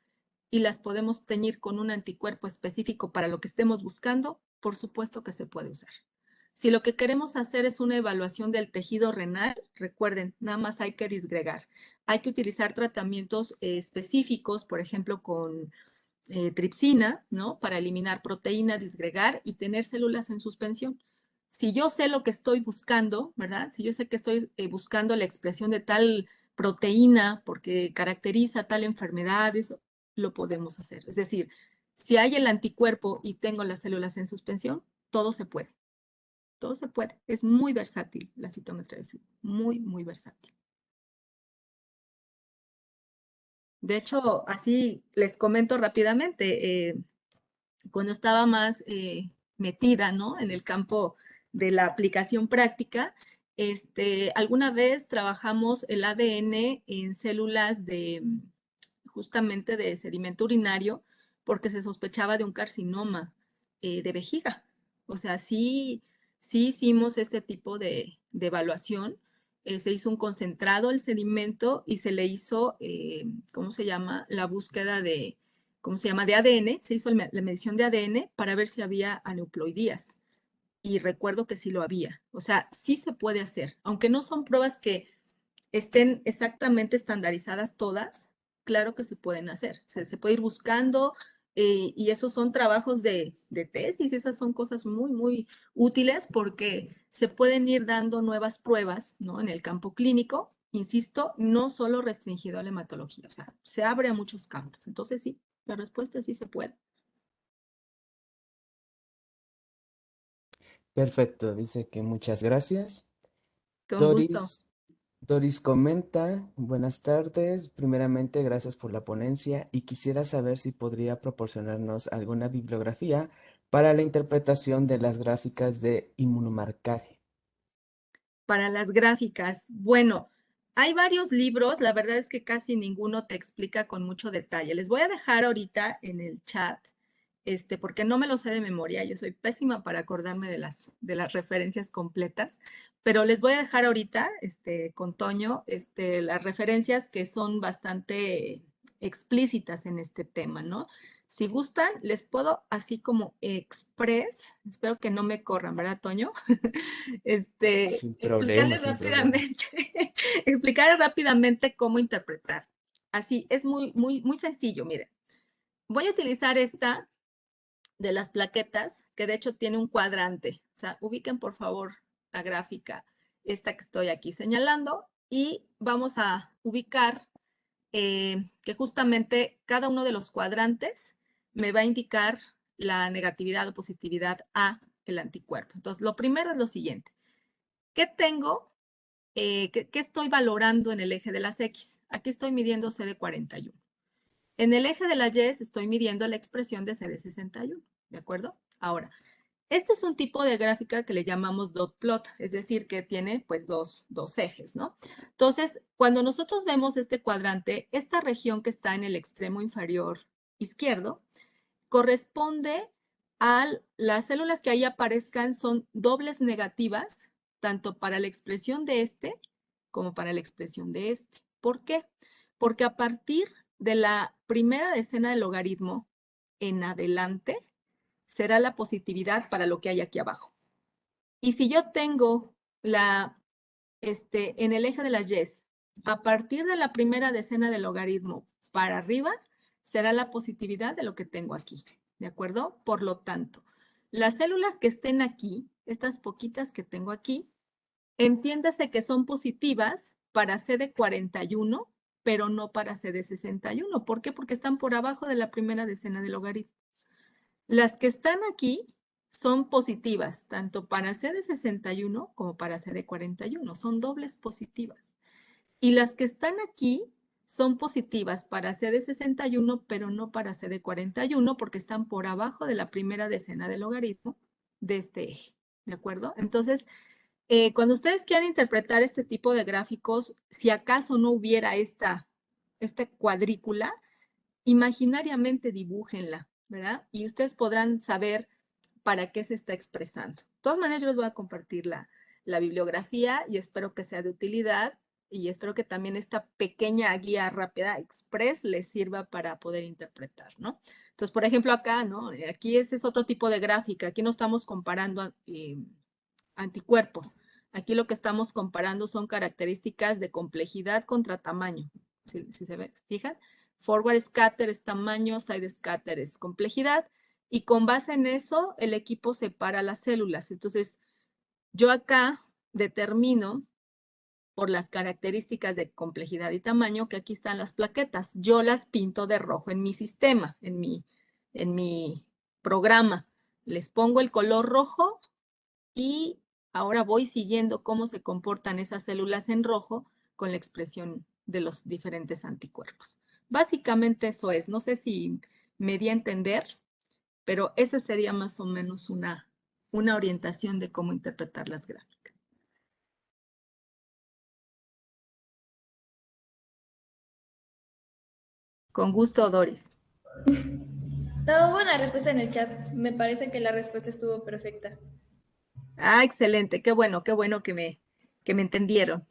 y las podemos teñir con un anticuerpo específico para lo que estemos buscando, por supuesto que se puede usar. Si lo que queremos hacer es una evaluación del tejido renal, recuerden, nada más hay que disgregar. Hay que utilizar tratamientos específicos, por ejemplo, con tripsina, ¿no? Para eliminar proteína, disgregar y tener células en suspensión. Si yo sé lo que estoy buscando, ¿verdad? Si yo sé que estoy buscando la expresión de tal proteína porque caracteriza tal enfermedad, eso lo podemos hacer. Es decir, si hay el anticuerpo y tengo las células en suspensión, todo se puede. Todo se puede. Es muy versátil la citometría de flujo. Muy, muy versátil. De hecho, así les comento rápidamente. Cuando estaba más metida, ¿no? En el campo de la aplicación práctica, alguna vez trabajamos el ADN en células de justamente de sedimento urinario porque se sospechaba de un carcinoma de vejiga. O sea, sí hicimos este tipo de evaluación. Se hizo un concentrado del sedimento y se le hizo, ¿cómo se llama? La búsqueda de, ¿cómo se llama? De ADN. Se hizo la medición de ADN para ver si había aneuploidías. Y recuerdo que sí lo había. O sea, sí se puede hacer. Aunque no son pruebas que estén exactamente estandarizadas todas, claro que se pueden hacer. Se puede ir buscando y esos son trabajos de tesis, esas son cosas muy, muy útiles porque se pueden ir dando nuevas pruebas, ¿no? En el campo clínico, insisto, no solo restringido a la hematología, o sea, se abre a muchos campos. Entonces sí, la respuesta es sí se puede. Perfecto, dice que muchas gracias. Con gusto. Doris, Doris comenta, buenas tardes. Primeramente, gracias por la ponencia y quisiera saber si podría proporcionarnos alguna bibliografía para la interpretación de las gráficas de inmunomarcaje. Para las gráficas, bueno, hay varios libros, la verdad es que casi ninguno te explica con mucho detalle. Les voy a dejar ahorita en el chat, porque no me lo sé de memoria, yo soy pésima para acordarme de las referencias completas, pero les voy a dejar ahorita, con Toño, las referencias que son bastante explícitas en este tema, ¿no? Si gustan, les puedo así como express, espero que no me corran, ¿verdad, Toño? Sin problema, Explicarles sin problema. rápidamente, explicarles rápidamente cómo interpretar. Así, es muy, muy, muy sencillo, miren. Voy a utilizar esta de las plaquetas, que de hecho tiene un cuadrante. O sea, ubiquen por favor la gráfica, esta que estoy aquí señalando, y vamos a ubicar que justamente cada uno de los cuadrantes me va a indicar la negatividad o positividad a el anticuerpo. Entonces, lo primero es lo siguiente. ¿Qué tengo? ¿Qué estoy valorando en el eje de las X? Aquí estoy midiendo CD41. En el eje de las Y estoy midiendo la expresión de CD61, ¿de acuerdo? Ahora, este es un tipo de gráfica que le llamamos dot plot, es decir, que tiene pues dos ejes, ¿no? Entonces, cuando nosotros vemos este cuadrante, esta región que está en el extremo inferior izquierdo corresponde a las células que ahí aparezcan son dobles negativas, tanto para la expresión de este como para la expresión de este. ¿Por qué? Porque a partir de la primera decena del logaritmo en adelante será la positividad para lo que hay aquí abajo. Y si yo tengo en el eje de las Y's, a partir de la primera decena del logaritmo para arriba, será la positividad de lo que tengo aquí, ¿de acuerdo? Por lo tanto, las células que estén aquí, estas poquitas que tengo aquí, entiéndase que son positivas para CD41 pero no para CD61. ¿Por qué? Porque están por abajo de la primera decena del logaritmo. Las que están aquí son positivas, tanto para CD61 como para CD41. Son dobles positivas. Y las que están aquí son positivas para CD61, pero no para CD41, porque están por abajo de la primera decena del logaritmo de este eje. ¿De acuerdo? Entonces, cuando ustedes quieran interpretar este tipo de gráficos, si acaso no hubiera esta cuadrícula, imaginariamente dibújenla, ¿verdad? Y ustedes podrán saber para qué se está expresando. De todas maneras, yo les voy a compartir la bibliografía y espero que sea de utilidad y espero que también esta pequeña guía rápida express les sirva para poder interpretar, ¿no? Entonces, por ejemplo, acá, ¿no? Aquí ese es otro tipo de gráfica. Aquí no estamos comparando anticuerpos. Aquí lo que estamos comparando son características de complejidad contra tamaño. Si se ve, ¿fijan? Forward scatter es tamaño, side scatter es complejidad. Y con base en eso, el equipo separa las células. Entonces, yo acá determino por las características de complejidad y tamaño que aquí están las plaquetas. Yo las pinto de rojo en mi sistema, en mi programa. Les pongo el color rojo y ahora voy siguiendo cómo se comportan esas células en rojo con la expresión de los diferentes anticuerpos. Básicamente eso es. No sé si me di a entender, pero esa sería más o menos una orientación de cómo interpretar las gráficas. Con gusto, Doris. No hubo una respuesta en el chat. Me parece que la respuesta estuvo perfecta. Ah, excelente. Qué bueno que me entendieron.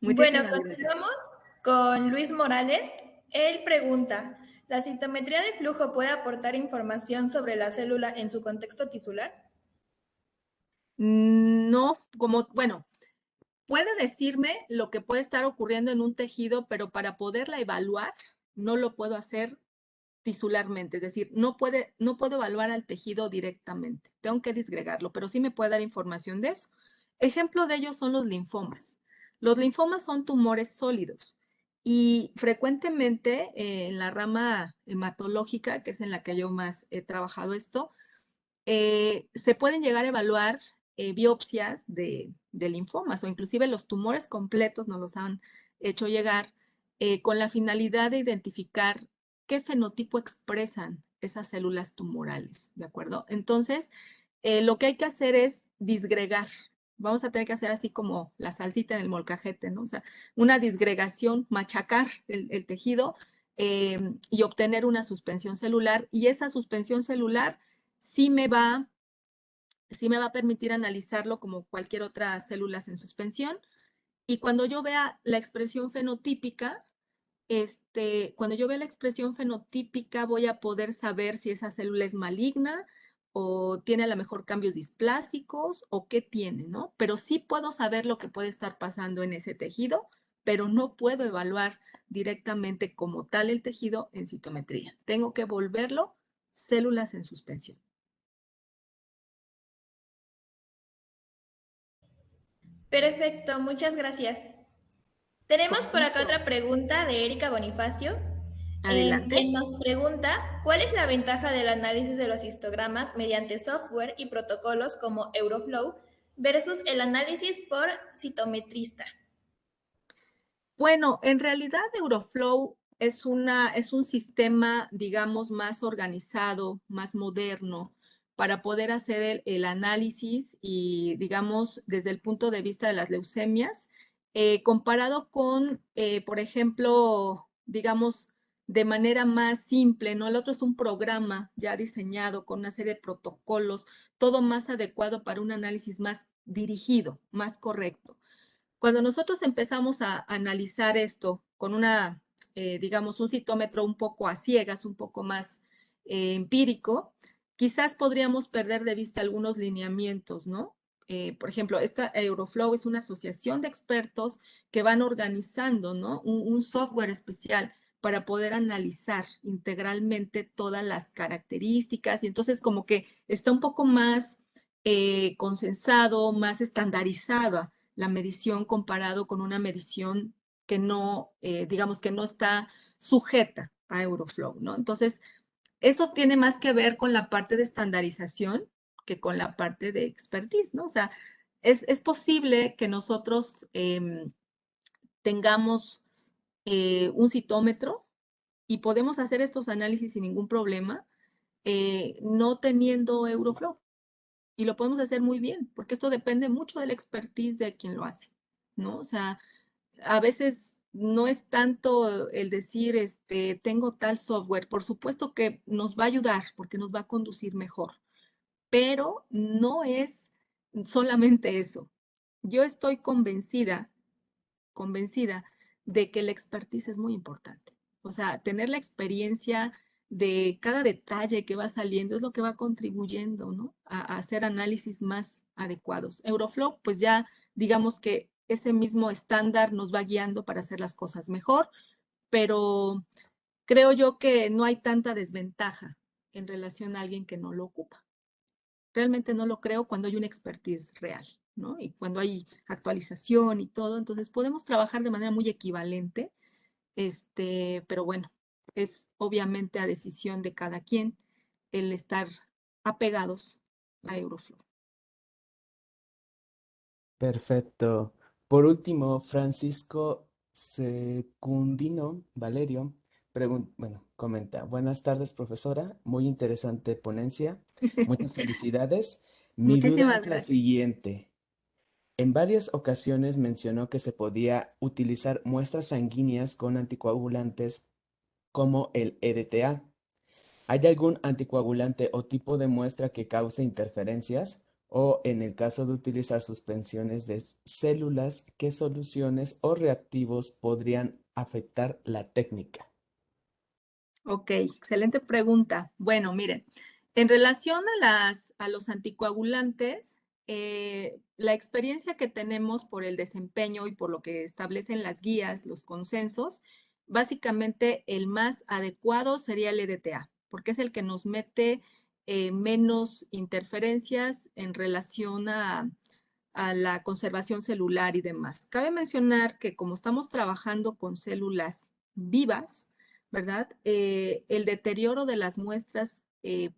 Bueno, Muchísimas gracias. continuamos con Luis Morales. Él pregunta, ¿la citometría de flujo puede aportar información sobre la célula en su contexto tisular? No, bueno, puede decirme lo que puede estar ocurriendo en un tejido, pero para poderla evaluar, no lo puedo hacer tisularmente, es decir, no puedo evaluar al tejido directamente, tengo que disgregarlo, pero sí me puede dar información de eso. Ejemplo de ello son los linfomas. Los linfomas son tumores sólidos y frecuentemente en la rama hematológica, que es en la que yo más he trabajado esto, se pueden llegar a evaluar biopsias de linfomas o inclusive los tumores completos nos los han hecho llegar con la finalidad de identificar qué fenotipo expresan esas células tumorales, ¿de acuerdo? Entonces, lo que hay que hacer es disgregar. Vamos a tener que hacer así como la salsita en el molcajete, ¿no? O sea, una disgregación, machacar el tejido y obtener una suspensión celular. Y esa suspensión celular sí me va a permitir analizarlo como cualquier otra célula en suspensión. Y cuando yo vea la expresión fenotípica, voy a poder saber si esa célula es maligna o tiene a lo mejor cambios displásicos o qué tiene, ¿no? Pero sí puedo saber lo que puede estar pasando en ese tejido, pero no puedo evaluar directamente como tal el tejido en citometría. Tengo que volverlo células en suspensión. Perfecto, muchas gracias. Tenemos Con por acá gusto. otra pregunta de Erika Bonifacio, Adelante. quien nos pregunta, ¿cuál es la ventaja del análisis de los histogramas mediante software y protocolos como Euroflow versus el análisis por citometrista? Bueno, en realidad Euroflow es un sistema, digamos, más organizado, más moderno, para poder hacer el análisis y, digamos, desde el punto de vista de las leucemias, comparado con, por ejemplo, digamos, de manera más simple, ¿no? El otro es un programa ya diseñado con una serie de protocolos, todo más adecuado para un análisis más dirigido, más correcto. Cuando nosotros empezamos a analizar esto con digamos, un citómetro un poco a ciegas, un poco más empírico, quizás podríamos perder de vista algunos lineamientos, ¿no? Por ejemplo, esta Euroflow es una asociación de expertos que van organizando, ¿no? Un software especial para poder analizar integralmente todas las características y entonces como que está un poco más consensado, más estandarizada la medición comparado con una medición que no, digamos que no está sujeta a Euroflow, ¿no? Entonces, eso tiene más que ver con la parte de estandarización que con la parte de expertise, ¿no? O sea, es posible que nosotros tengamos un citómetro y podemos hacer estos análisis sin ningún problema, no teniendo Euroflow. Y lo podemos hacer muy bien, porque esto depende mucho del expertise de quien lo hace, ¿no? O sea, a veces no es tanto el decir, tengo tal software, por supuesto que nos va a ayudar porque nos va a conducir mejor, pero no es solamente eso. Yo estoy convencida de que el expertise es muy importante. O sea, tener la experiencia de cada detalle que va saliendo es lo que va contribuyendo, ¿no? A hacer análisis más adecuados. Euroflow, pues ya digamos que ese mismo estándar nos va guiando para hacer las cosas mejor, pero creo yo que no hay tanta desventaja en relación a alguien que no lo ocupa. Realmente no lo creo cuando hay una expertise real, ¿no? Y cuando hay actualización y todo, entonces podemos trabajar de manera muy equivalente, pero bueno, es obviamente a decisión de cada quien el estar apegados a Euroflow. Perfecto. Por último, Francisco Secundino Valerio comenta, buenas tardes, profesora, muy interesante ponencia, muchas felicidades. Mi duda Muchísimas es la gracias. siguiente. En varias ocasiones mencionó que se podía utilizar muestras sanguíneas con anticoagulantes como el EDTA. ¿Hay algún anticoagulante o tipo de muestra que cause interferencias? O en el caso de utilizar suspensiones de células, ¿qué soluciones o reactivos podrían afectar la técnica? Ok, excelente pregunta. Bueno, miren, en relación a los anticoagulantes, la experiencia que tenemos por el desempeño y por lo que establecen las guías, los consensos, básicamente el más adecuado sería el EDTA, porque es el que nos mete menos interferencias en relación a la conservación celular y demás. Cabe mencionar que como estamos trabajando con células vivas, ¿verdad? El deterioro de las muestras,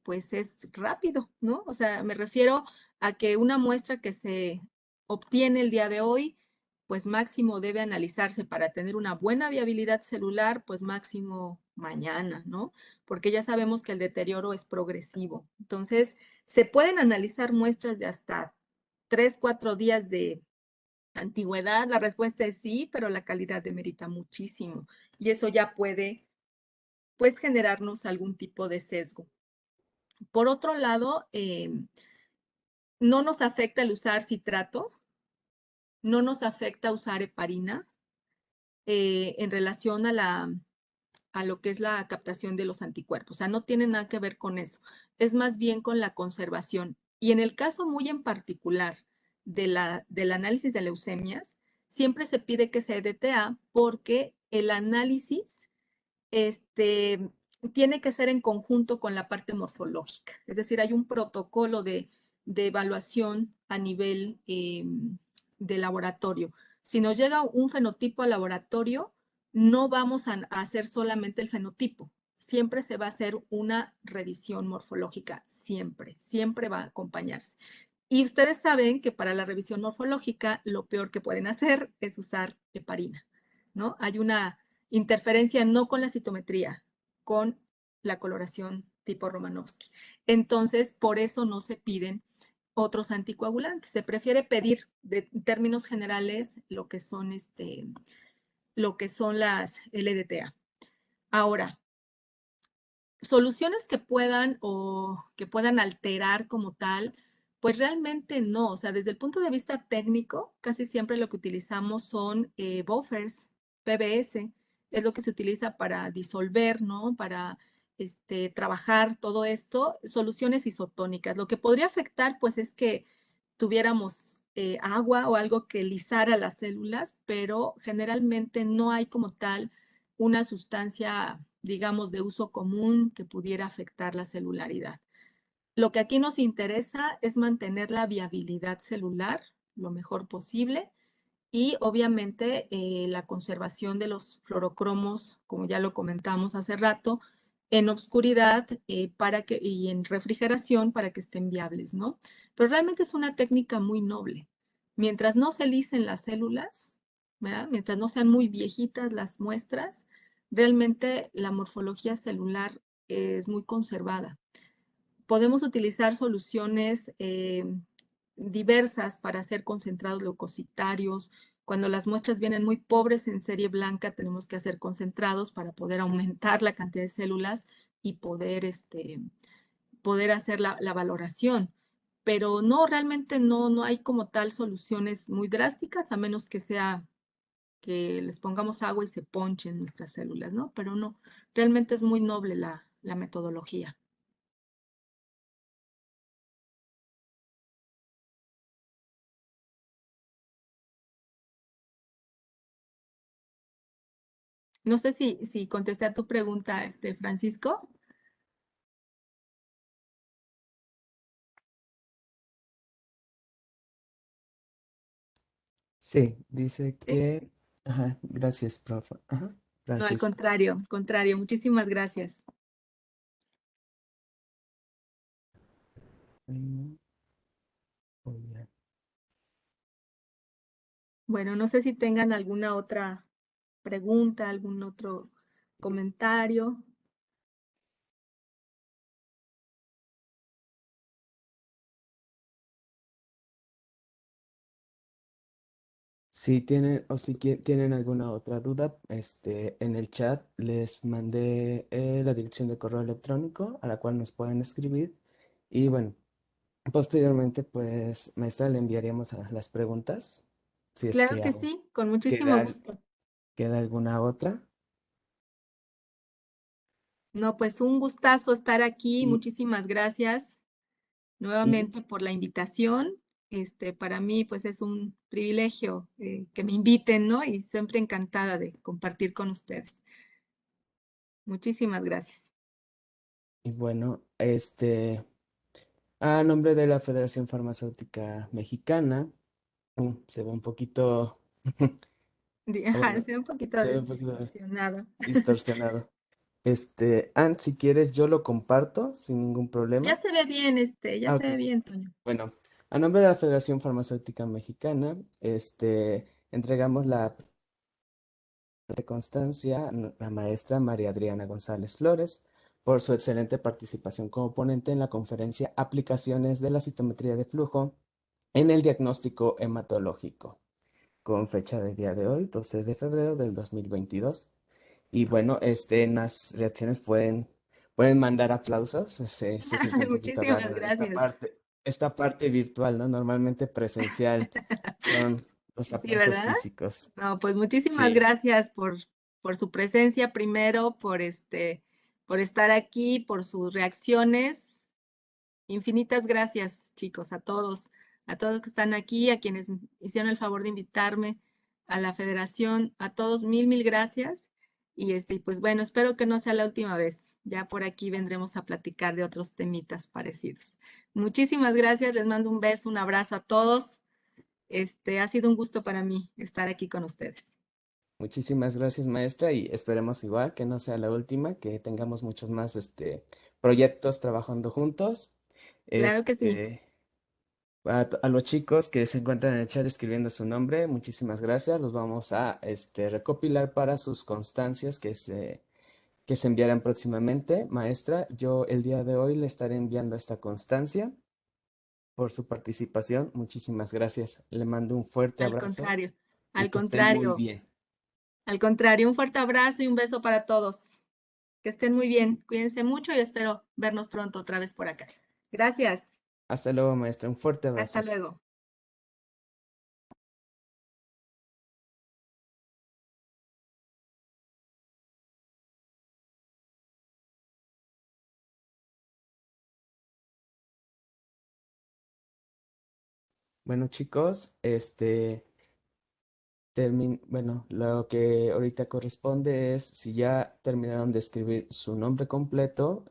pues es rápido, ¿no? O sea, me refiero a que una muestra que se obtiene el día de hoy, pues máximo debe analizarse para tener una buena viabilidad celular, pues máximo mañana, ¿no? Porque ya sabemos que el deterioro es progresivo. Entonces, se pueden analizar muestras de hasta 3, 4 días de antigüedad. La respuesta es sí, pero la calidad demerita muchísimo. Y eso ya puede pues generarnos algún tipo de sesgo. Por otro lado, no nos afecta el usar citrato, no nos afecta usar heparina en relación a lo que es la captación de los anticuerpos. O sea, no tiene nada que ver con eso. Es más bien con la conservación. Y en el caso muy en particular del análisis de leucemias, siempre se pide que sea EDTA porque el análisis tiene que ser en conjunto con la parte morfológica. Es decir, hay un protocolo de evaluación a nivel de laboratorio. Si nos llega un fenotipo al laboratorio, no vamos a hacer solamente el fenotipo. Siempre se va a hacer una revisión morfológica, siempre va a acompañarse. Y ustedes saben que para la revisión morfológica lo peor que pueden hacer es usar heparina, ¿no? Hay una interferencia no con la citometría, con la coloración tipo Romanowski. Entonces, por eso no se piden otros anticoagulantes. Se prefiere pedir, en términos generales, lo que son las LDTA. Ahora, soluciones que puedan alterar como tal, pues realmente no. O sea, desde el punto de vista técnico, casi siempre lo que utilizamos son buffers, PBS, es lo que se utiliza para disolver, ¿no? Para trabajar todo esto, soluciones isotónicas. Lo que podría afectar, pues, es que tuviéramos agua o algo que lisara las células, pero generalmente no hay como tal una sustancia, digamos, de uso común que pudiera afectar la celularidad. Lo que aquí nos interesa es mantener la viabilidad celular lo mejor posible y obviamente la conservación de los fluorocromos, como ya lo comentamos hace rato, en obscuridad y en refrigeración para que estén viables, ¿no? Pero realmente es una técnica muy noble. Mientras no se licen las células, ¿verdad? Mientras no sean muy viejitas las muestras, realmente la morfología celular es muy conservada. Podemos utilizar soluciones diversas para hacer concentrados leucocitarios. Cuando las muestras vienen muy pobres en serie blanca, tenemos que hacer concentrados para poder aumentar la cantidad de células y poder hacer la valoración. Pero no, realmente no hay como tal soluciones muy drásticas, a menos que sea que les pongamos agua y se ponchen nuestras células, ¿no? Pero no, realmente es muy noble la metodología. No sé si contesté a tu pregunta, Francisco. Sí, dice ¿Sí? que... Ajá, gracias, profe. Ajá, No, al Francisco. contrario, muchísimas gracias. Mm, muy bien. Bueno, no sé si tengan alguna otra pregunta, algún otro comentario. Si tienen o si tienen alguna otra duda, en el chat les mandé la dirección de correo electrónico a la cual nos pueden escribir. Y bueno, posteriormente, pues, maestra, le enviaríamos a las preguntas, si es Claro que que aún sí, con muchísimo queda, gusto. queda alguna otra. No, pues un gustazo estar aquí. Y, Muchísimas gracias y, nuevamente por la invitación. Para mí, pues es un privilegio que me inviten, ¿no? Y siempre encantada de compartir con ustedes. Muchísimas gracias. y bueno, a nombre de la Federación Farmacéutica Mexicana, se ve un poquito, o Ajá, bueno, estoy un poquito se ve un poquito distorsionado. distorsionado. Ann, si quieres, yo lo comparto sin ningún Ya problema. se ve bien, ya Ah, se ok. ve bien, Toño. Bueno, a nombre de la Federación Farmacéutica Mexicana, entregamos la de constancia a la maestra María Adriana González Flores por su excelente participación como ponente en la conferencia Aplicaciones de la citometría de flujo en el diagnóstico hematológico, con fecha de día de hoy, 12 de febrero del 2022. Y bueno, en las reacciones pueden mandar aplausos. Se siente Ay, un poquito muchísimas raro gracias. esta parte virtual, ¿no? Normalmente presencial son los Sí, aplausos ¿verdad? físicos. No, pues muchísimas Sí, gracias por su presencia primero, por estar aquí, por sus reacciones. Infinitas gracias, chicos, a todos que están aquí, a quienes hicieron el favor de invitarme, a la federación, a todos, mil gracias. Y pues bueno, espero que no sea la última vez. Ya por aquí vendremos a platicar de otros temitas parecidos. Muchísimas gracias, les mando un beso, un abrazo a todos. Ha sido un gusto para mí estar aquí con ustedes. muchísimas gracias, maestra, y esperemos igual que no sea la última, que tengamos muchos más proyectos trabajando juntos. Claro que sí, Este, a los chicos que se encuentran en el chat escribiendo su nombre, muchísimas gracias. Los vamos a recopilar para sus constancias que se enviarán próximamente. Maestra, yo el día de hoy le estaré enviando esta constancia por su participación. Muchísimas gracias. Le mando un fuerte al abrazo contrario, y al que esté muy contrario, bien. al contrario, un fuerte abrazo y un beso para todos. Que estén muy bien, cuídense mucho y espero vernos pronto otra vez por acá. Gracias, Hasta luego, maestra. Un fuerte hasta abrazo. luego. Bueno, chicos, bueno, lo que ahorita corresponde es, si ya terminaron de escribir su nombre completo,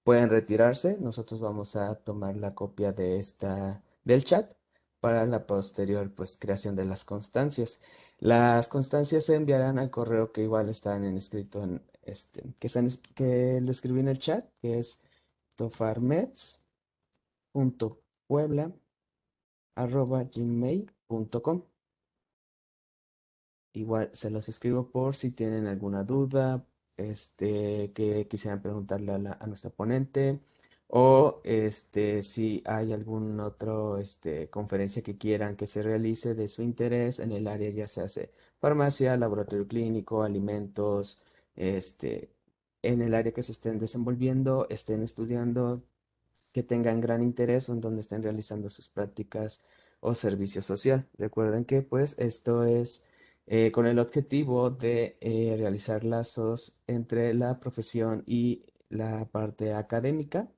pueden retirarse. Nosotros vamos a tomar la copia del chat para la posterior pues creación de las constancias. Las constancias se enviarán al correo que igual están en escrito en que lo escribí en el chat, que es tofarmets.puebla@gmail.com. Igual se los escribo por si tienen alguna duda, que quisieran preguntarle a nuestra ponente, o si hay algún otro conferencia que quieran que se realice de su interés en el área, ya se hace farmacia, laboratorio clínico, alimentos, este, en el área que se estén desenvolviendo, estén estudiando, que tengan gran interés o en donde estén realizando sus prácticas o servicio social. Recuerden que pues esto es con el objetivo de realizar lazos entre la profesión y la parte académica.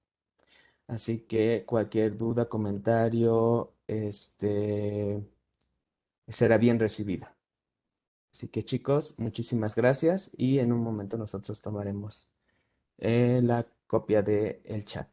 Así que cualquier duda, comentario, será bien recibida. Así que chicos, muchísimas gracias y en un momento nosotros tomaremos la copia del chat.